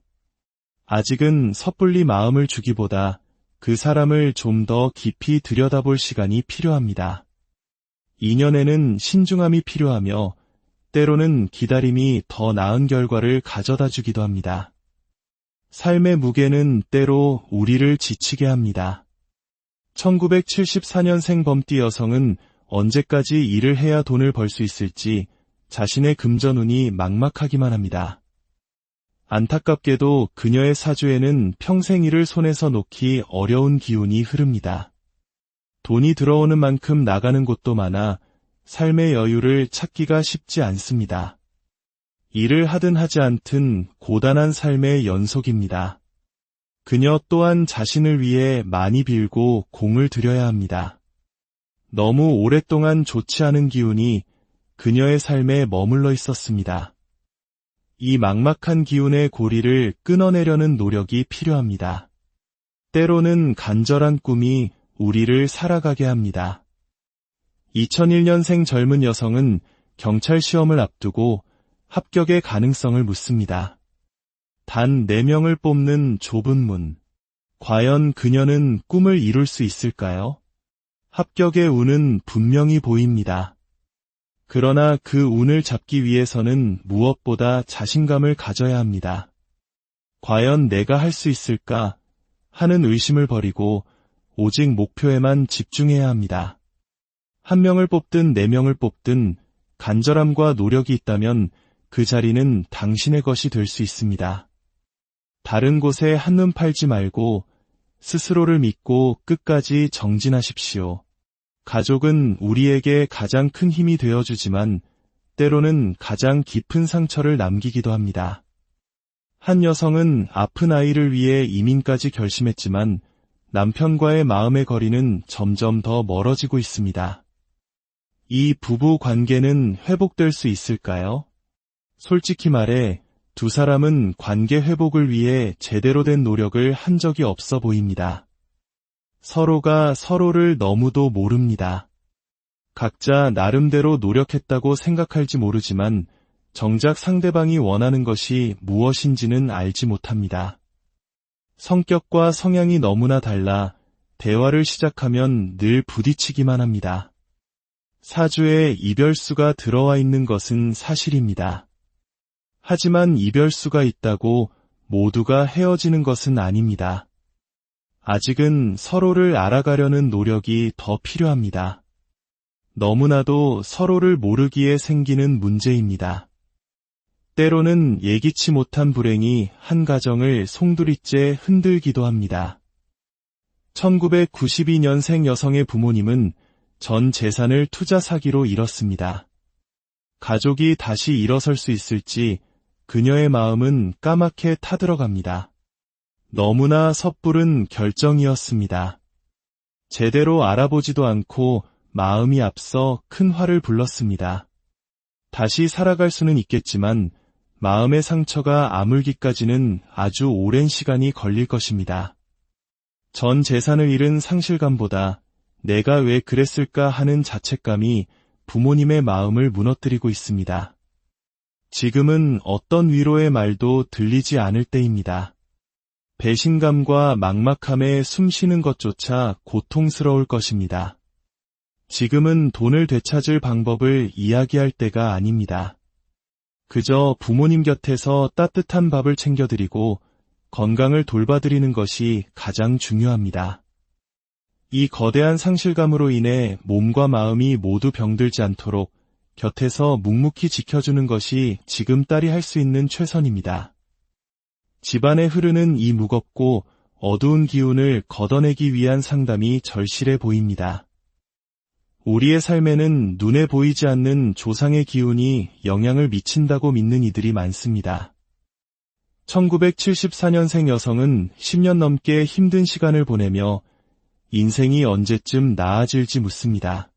아직은 섣불리 마음을 주기보다 그 사람을 좀 더 깊이 들여다볼 시간이 필요합니다. 인연에는 신중함이 필요하며 때로는 기다림이 더 나은 결과를 가져다 주기도 합니다. 삶의 무게는 때로 우리를 지치게 합니다. 1974년생 범띠 여성은 언제까지 일을 해야 돈을 벌 수 있을지 자신의 금전운이 막막하기만 합니다. 안타깝게도 그녀의 사주에는 평생 일을 손에서 놓기 어려운 기운이 흐릅니다. 돈이 들어오는 만큼 나가는 곳도 많아 삶의 여유를 찾기가 쉽지 않습니다. 일을 하든 하지 않든 고단한 삶의 연속입니다. 그녀 또한 자신을 위해 많이 빌고 공을 들여야 합니다. 너무 오랫동안 좋지 않은 기운이 그녀의 삶에 머물러 있었습니다. 이 막막한 기운의 고리를 끊어내려는 노력이 필요합니다. 때로는 간절한 꿈이 우리를 살아가게 합니다. 2001년생 젊은 여성은 경찰 시험을 앞두고 합격의 가능성을 묻습니다. 단 4명을 뽑는 좁은 문. 과연 그녀는 꿈을 이룰 수 있을까요? 합격의 운은 분명히 보입니다. 그러나 그 운을 잡기 위해서는 무엇보다 자신감을 가져야 합니다. 과연 내가 할 수 있을까 하는 의심을 버리고 오직 목표에만 집중해야 합니다. 1명을 뽑든 4명을 뽑든 간절함과 노력이 있다면 그 자리는 당신의 것이 될 수 있습니다. 다른 곳에 한눈 팔지 말고 스스로를 믿고 끝까지 정진하십시오. 가족은 우리에게 가장 큰 힘이 되어주지만 때로는 가장 깊은 상처를 남기기도 합니다. 한 여성은 아픈 아이를 위해 이민까지 결심했지만 남편과의 마음의 거리는 점점 더 멀어지고 있습니다. 이 부부 관계는 회복될 수 있을까요? 솔직히 말해 두 사람은 관계 회복을 위해 제대로 된 노력을 한 적이 없어 보입니다. 서로가 서로를 너무도 모릅니다. 각자 나름대로 노력했다고 생각할지 모르지만 정작 상대방이 원하는 것이 무엇인지는 알지 못합니다. 성격과 성향이 너무나 달라 대화를 시작하면 늘 부딪히기만 합니다. 사주에 이별수가 들어와 있는 것은 사실입니다. 하지만 이별수가 있다고 모두가 헤어지는 것은 아닙니다. 아직은 서로를 알아가려는 노력이 더 필요합니다. 너무나도 서로를 모르기에 생기는 문제입니다. 때로는 예기치 못한 불행이 한 가정을 송두리째 흔들기도 합니다. 1992년생 여성의 부모님은 전 재산을 투자 사기로 잃었습니다. 가족이 다시 일어설 수 있을지 그녀의 마음은 까맣게 타들어갑니다. 너무나 섣부른 결정이었습니다. 제대로 알아보지도 않고 마음이 앞서 큰 화를 불렀습니다. 다시 살아갈 수는 있겠지만 마음의 상처가 아물기까지는 아주 오랜 시간이 걸릴 것입니다. 전 재산을 잃은 상실감보다 내가 왜 그랬을까 하는 자책감이 부모님의 마음을 무너뜨리고 있습니다. 지금은 어떤 위로의 말도 들리지 않을 때입니다. 배신감과 막막함에 숨쉬는 것조차 고통스러울 것입니다. 지금은 돈을 되찾을 방법을 이야기할 때가 아닙니다. 그저 부모님 곁에서 따뜻한 밥을 챙겨드리고 건강을 돌봐드리는 것이 가장 중요합니다. 이 거대한 상실감으로 인해 몸과 마음이 모두 병들지 않도록 곁에서 묵묵히 지켜주는 것이 지금 딸이 할 수 있는 최선입니다. 집안에 흐르는 이 무겁고 어두운 기운을 걷어내기 위한 상담이 절실해 보입니다. 우리의 삶에는 눈에 보이지 않는 조상의 기운이 영향을 미친다고 믿는 이들이 많습니다. 1974년생 여성은 10년 넘게 힘든 시간을 보내며 인생이 언제쯤 나아질지 묻습니다.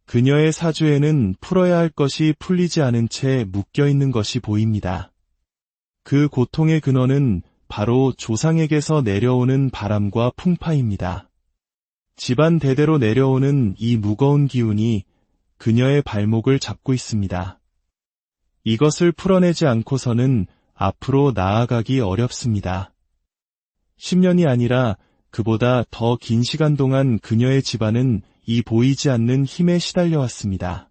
그녀의 사주에는 풀어야 할 것이 풀리지 않은 채 묶여있는 것이 보입니다. 그 고통의 근원은 바로 조상에게서 내려오는 바람과 풍파입니다. 집안 대대로 내려오는 이 무거운 기운이 그녀의 발목을 잡고 있습니다. 이것을 풀어내지 않고서는 앞으로 나아가기 어렵습니다. 10년이 아니라 그보다 더 긴 시간 동안 그녀의 집안은 이 보이지 않는 힘에 시달려왔습니다.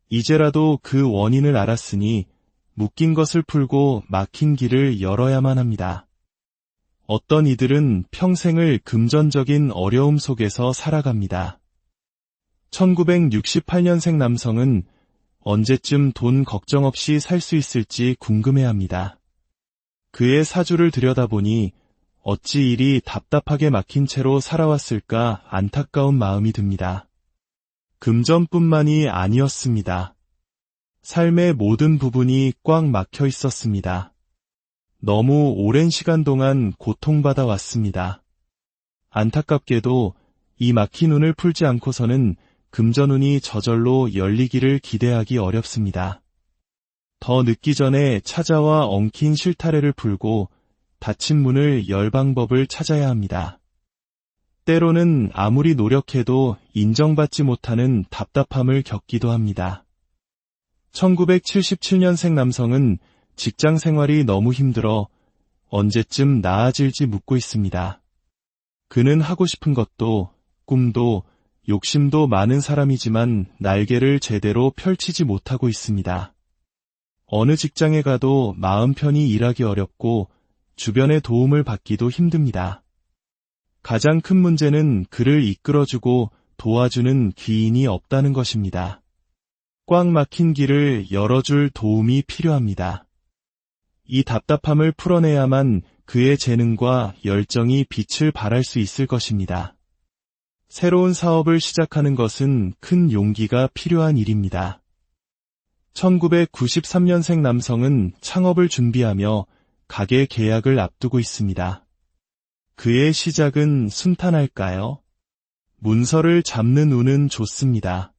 이제라도 그 원인을 알았으니 묶인 것을 풀고 막힌 길을 열어야만 합니다. 어떤 이들은 평생을 금전적인 어려움 속에서 살아갑니다. 1968년생 남성은 언제쯤 돈 걱정 없이 살 수 있을지 궁금해합니다. 그의 사주를 들여다보니 어찌 이리 답답하게 막힌 채로 살아왔을까 안타까운 마음이 듭니다. 금전뿐만이 아니었습니다. 삶의 모든 부분이 꽉 막혀 있었습니다. 너무 오랜 시간 동안 고통받아 왔습니다. 안타깝게도 이 막힌 운을 풀지 않고서는 금전운이 저절로 열리기를 기대하기 어렵습니다. 더 늦기 전에 찾아와 엉킨 실타래를 풀고 닫힌 문을 열 방법을 찾아야 합니다. 때로는 아무리 노력해도 인정받지 못하는 답답함을 겪기도 합니다. 1977년생 남성은 직장 생활이 너무 힘들어 언제쯤 나아질지 묻고 있습니다. 그는 하고 싶은 것도 꿈도 욕심도 많은 사람이지만 날개를 제대로 펼치지 못하고 있습니다. 어느 직장에 가도 마음 편히 일하기 어렵고 주변의 도움을 받기도 힘듭니다. 가장 큰 문제는 그를 이끌어주고 도와주는 귀인이 없다는 것입니다. 꽉 막힌 길을 열어줄 도움이 필요합니다. 이 답답함을 풀어내야만 그의 재능과 열정이 빛을 발할 수 있을 것입니다. 새로운 사업을 시작하는 것은 큰 용기가 필요한 일입니다. 1993년생 남성은 창업을 준비하며 가게 계약을 앞두고 있습니다. 그의 시작은 순탄할까요? 문서를 잡는 운은 좋습니다.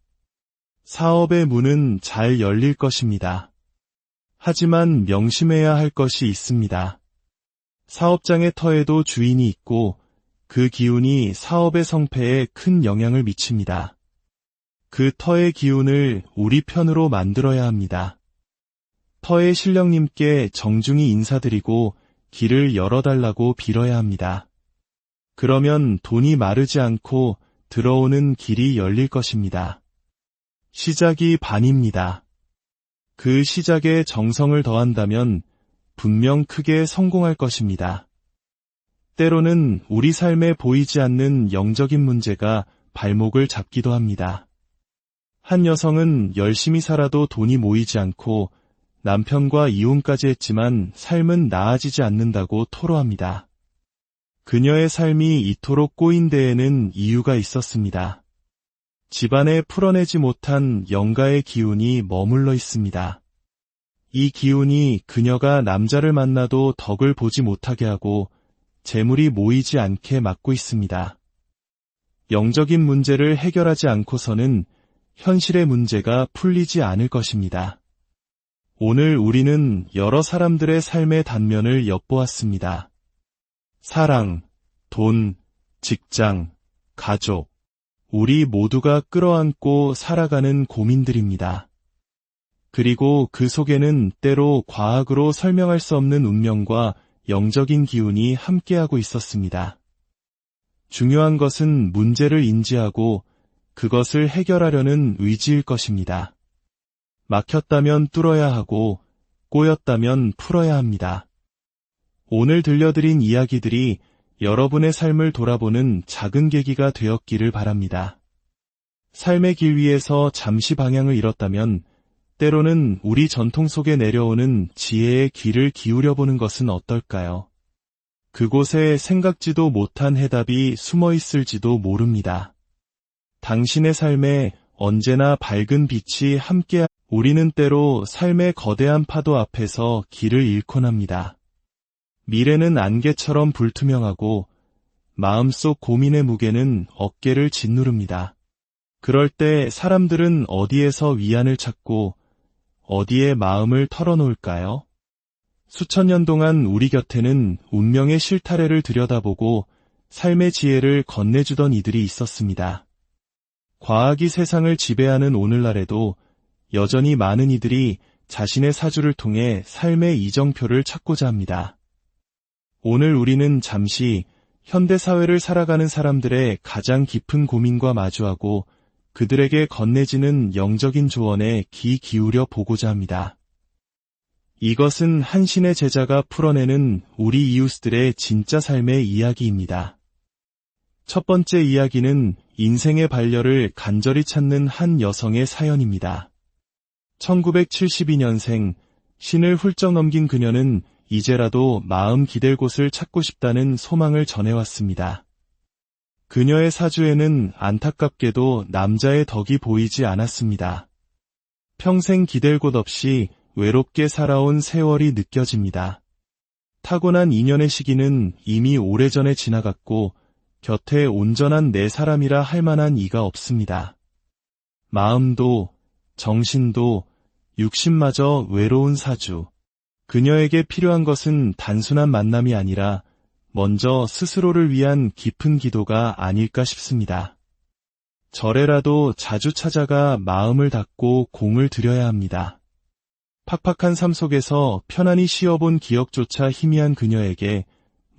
사업의 문은 잘 열릴 것입니다. 하지만 명심해야 할 것이 있습니다. 사업장의 터에도 주인이 있고 그 기운이 사업의 성패에 큰 영향을 미칩니다. 그 터의 기운을 우리 편으로 만들어야 합니다. 터의 신령님께 정중히 인사드리고 길을 열어달라고 빌어야 합니다. 그러면 돈이 마르지 않고 들어오는 길이 열릴 것입니다. 시작이 반입니다. 그 시작에 정성을 더한다면 분명 크게 성공할 것입니다. 때로는 우리 삶에 보이지 않는 영적인 문제가 발목을 잡기도 합니다. 한 여성은 열심히 살아도 돈이 모이지 않고 남편과 이혼까지 했지만 삶은 나아지지 않는다고 토로합니다. 그녀의 삶이 이토록 꼬인 데에는 이유가 있었습니다. 집안에 풀어내지 못한 영가의 기운이 머물러 있습니다. 이 기운이 그녀가 남자를 만나도 덕을 보지 못하게 하고 재물이 모이지 않게 막고 있습니다. 영적인 문제를 해결하지 않고서는 현실의 문제가 풀리지 않을 것입니다. 오늘 우리는 여러 사람들의 삶의 단면을 엿보았습니다. 사랑, 돈, 직장, 가족, 우리 모두가 끌어안고 살아가는 고민들입니다. 그리고 그 속에는 때로 과학으로 설명할 수 없는 운명과 영적인 기운이 함께하고 있었습니다. 중요한 것은 문제를 인지하고 그것을 해결하려는 의지일 것입니다. 막혔다면 뚫어야 하고 꼬였다면 풀어야 합니다. 오늘 들려드린 이야기들이 여러분의 삶을 돌아보는 작은 계기가 되었기를 바랍니다. 삶의 길 위에서 잠시 방향을 잃었다면 때로는 우리 전통 속에 내려오는 지혜의 귀를 기울여보는 것은 어떨까요? 그곳에 생각지도 못한 해답이 숨어 있을지도 모릅니다. 당신의 삶에 언제나 밝은 빛이 함께 우리는 때로 삶의 거대한 파도 앞에서 길을 잃곤 합니다. 미래는 안개처럼 불투명하고 마음속 고민의 무게는 어깨를 짓누릅니다. 그럴 때 사람들은 어디에서 위안을 찾고 어디에 마음을 털어놓을까요? 수천 년 동안 우리 곁에는 운명의 실타래를 들여다보고 삶의 지혜를 건네주던 이들이 있었습니다. 과학이 세상을 지배하는 오늘날에도 여전히 많은 이들이 자신의 사주를 통해 삶의 이정표를 찾고자 합니다. 오늘 우리는 잠시 현대사회를 살아가는 사람들의 가장 깊은 고민과 마주하고 그들에게 건네지는 영적인 조언에 귀 기울여 보고자 합니다. 이것은 한 신의 제자가 풀어내는 우리 이웃들의 진짜 삶의 이야기입니다. 첫 번째 이야기는 인생의 반려를 간절히 찾는 한 여성의 사연입니다. 1972년생, 신을 훌쩍 넘긴 그녀는 이제라도 마음 기댈 곳을 찾고 싶다는 소망을 전해왔습니다. 그녀의 사주에는 안타깝게도 남자의 덕이 보이지 않았습니다. 평생 기댈 곳 없이 외롭게 살아온 세월이 느껴집니다. 타고난 인연의 시기는 이미 오래전에 지나갔고 곁에 온전한 내 사람이라 할 만한 이가 없습니다. 마음도 정신도 육신마저 외로운 사주. 그녀에게 필요한 것은 단순한 만남이 아니라 먼저 스스로를 위한 깊은 기도가 아닐까 싶습니다. 절에라도 자주 찾아가 마음을 닫고 공을 들여야 합니다. 팍팍한 삶 속에서 편안히 쉬어본 기억조차 희미한 그녀에게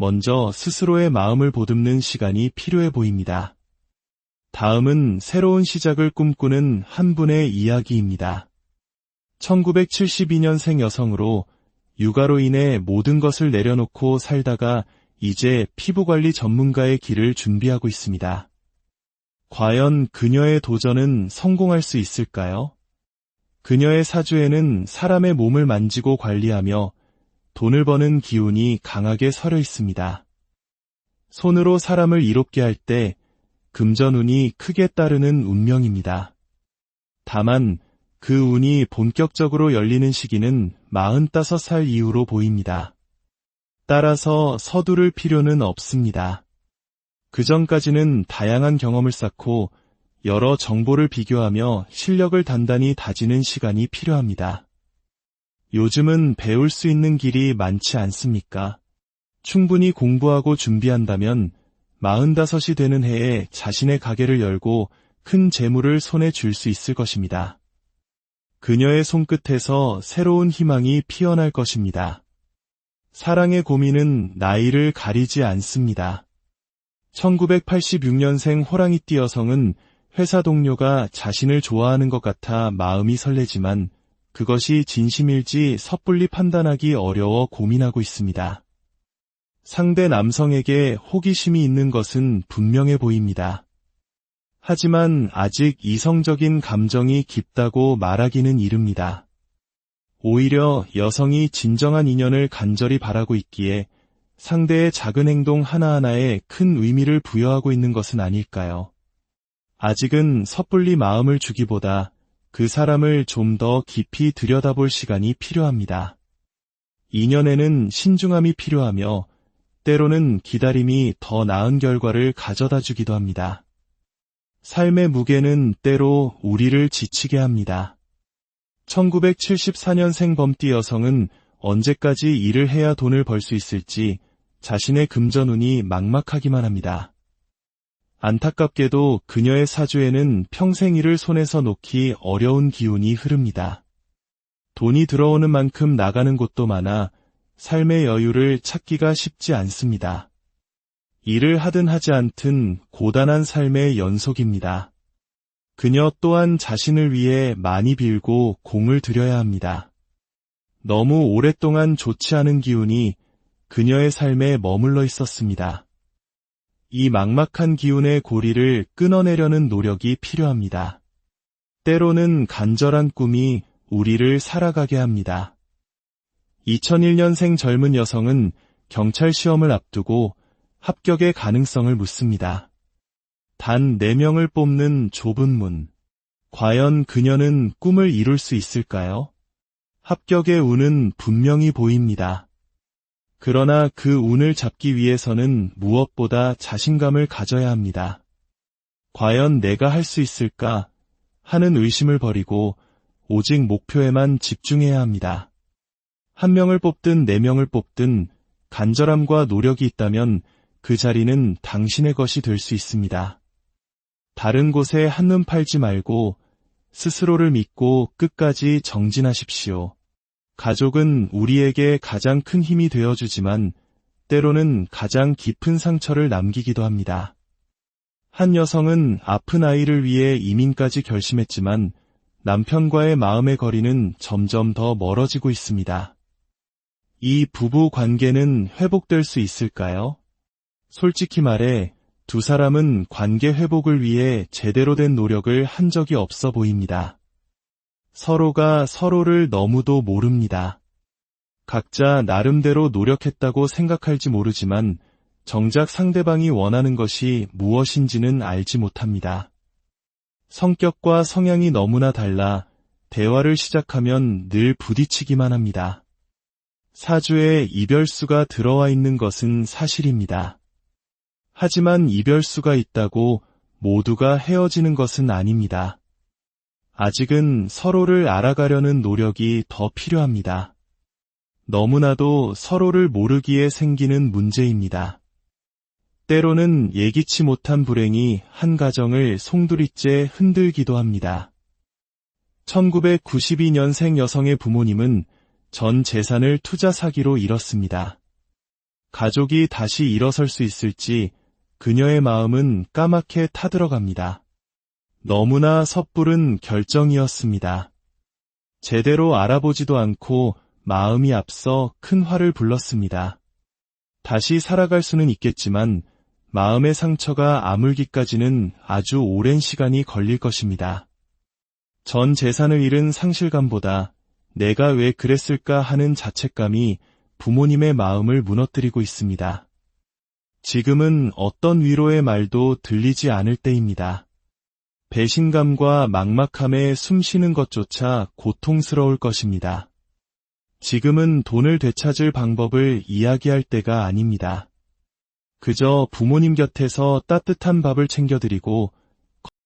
먼저 스스로의 마음을 보듬는 시간이 필요해 보입니다. 다음은 새로운 시작을 꿈꾸는 한 분의 이야기입니다. 1972년생 여성으로 육아로 인해 모든 것을 내려놓고 살다가 이제 피부관리 전문가의 길을 준비하고 있습니다. 과연 그녀의 도전은 성공할 수 있을까요? 그녀의 사주에는 사람의 몸을 만지고 관리하며 돈을 버는 기운이 강하게 서려 있습니다. 손으로 사람을 이롭게 할 때 금전운이 크게 따르는 운명입니다. 다만 그 운이 본격적으로 열리는 시기는 45살 이후로 보입니다. 따라서 서두를 필요는 없습니다. 그 전까지는 다양한 경험을 쌓고 여러 정보를 비교하며 실력을 단단히 다지는 시간이 필요합니다. 요즘은 배울 수 있는 길이 많지 않습니까? 충분히 공부하고 준비한다면 45이 되는 해에 자신의 가게를 열고 큰 재물을 손에 쥘 수 있을 것입니다. 그녀의 손끝에서 새로운 희망이 피어날 것입니다. 사랑의 고민은 나이를 가리지 않습니다. 1986년생 호랑이띠 여성은 회사 동료가 자신을 좋아하는 것 같아 마음이 설레지만 그것이 진심일지 섣불리 판단하기 어려워 고민하고 있습니다. 상대 남성에게 호기심이 있는 것은 분명해 보입니다. 하지만 아직 이성적인 감정이 깊다고 말하기는 이릅니다. 오히려 여성이 진정한 인연을 간절히 바라고 있기에 상대의 작은 행동 하나하나에 큰 의미를 부여하고 있는 것은 아닐까요? 아직은 섣불리 마음을 주기보다 그 사람을 좀 더 깊이 들여다볼 시간이 필요합니다. 인연에는 신중함이 필요하며 때로는 기다림이 더 나은 결과를 가져다 주기도 합니다. 삶의 무게는 때로 우리를 지치게 합니다. 1974년생 범띠 여성은 언제까지 일을 해야 돈을 벌 수 있을지 자신의 금전운이 막막하기만 합니다. 안타깝게도 그녀의 사주에는 평생 일을 손에서 놓기 어려운 기운이 흐릅니다. 돈이 들어오는 만큼 나가는 곳도 많아 삶의 여유를 찾기가 쉽지 않습니다. 일을 하든 하지 않든 고단한 삶의 연속입니다. 그녀 또한 자신을 위해 많이 빌고 공을 들여야 합니다. 너무 오랫동안 좋지 않은 기운이 그녀의 삶에 머물러 있었습니다. 이 막막한 기운의 고리를 끊어내려는 노력이 필요합니다. 때로는 간절한 꿈이 우리를 살아가게 합니다. 2001년생 젊은 여성은 경찰 시험을 앞두고 합격의 가능성을 묻습니다. 단 4명을 뽑는 좁은 문. 과연 그녀는 꿈을 이룰 수 있을까요? 합격의 운은 분명히 보입니다. 그러나 그 운을 잡기 위해서는 무엇보다 자신감을 가져야 합니다. 과연 내가 할 수 있을까 하는 의심을 버리고 오직 목표에만 집중해야 합니다. 1명을 뽑든 4명을 뽑든 간절함과 노력이 있다면 그 자리는 당신의 것이 될 수 있습니다. 다른 곳에 한눈 팔지 말고 스스로를 믿고 끝까지 정진하십시오. 가족은 우리에게 가장 큰 힘이 되어주지만 때로는 가장 깊은 상처를 남기기도 합니다. 한 여성은 아픈 아이를 위해 이민까지 결심했지만 남편과의 마음의 거리는 점점 더 멀어지고 있습니다. 이 부부 관계는 회복될 수 있을까요? 솔직히 말해 두 사람은 관계 회복을 위해 제대로 된 노력을 한 적이 없어 보입니다. 서로가 서로를 너무도 모릅니다. 각자 나름대로 노력했다고 생각할지 모르지만 정작 상대방이 원하는 것이 무엇인지는 알지 못합니다. 성격과 성향이 너무나 달라 대화를 시작하면 늘 부딪히기만 합니다. 사주에 이별수가 들어와 있는 것은 사실입니다. 하지만 이별수가 있다고 모두가 헤어지는 것은 아닙니다. 아직은 서로를 알아가려는 노력이 더 필요합니다. 너무나도 서로를 모르기에 생기는 문제입니다. 때로는 예기치 못한 불행이 한 가정을 송두리째 흔들기도 합니다. 1992년생 여성의 부모님은 전 재산을 투자 사기로 잃었습니다. 가족이 다시 일어설 수 있을지 그녀의 마음은 까맣게 타들어갑니다. 너무나 섣부른 결정이었습니다. 제대로 알아보지도 않고 마음이 앞서 큰 화를 불렀습니다. 다시 살아갈 수는 있겠지만 마음의 상처가 아물기까지는 아주 오랜 시간이 걸릴 것입니다. 전 재산을 잃은 상실감보다 내가 왜 그랬을까 하는 자책감이 부모님의 마음을 무너뜨리고 있습니다. 지금은 어떤 위로의 말도 들리지 않을 때입니다. 배신감과 막막함에 숨 쉬는 것조차 고통스러울 것입니다. 지금은 돈을 되찾을 방법을 이야기할 때가 아닙니다. 그저 부모님 곁에서 따뜻한 밥을 챙겨드리고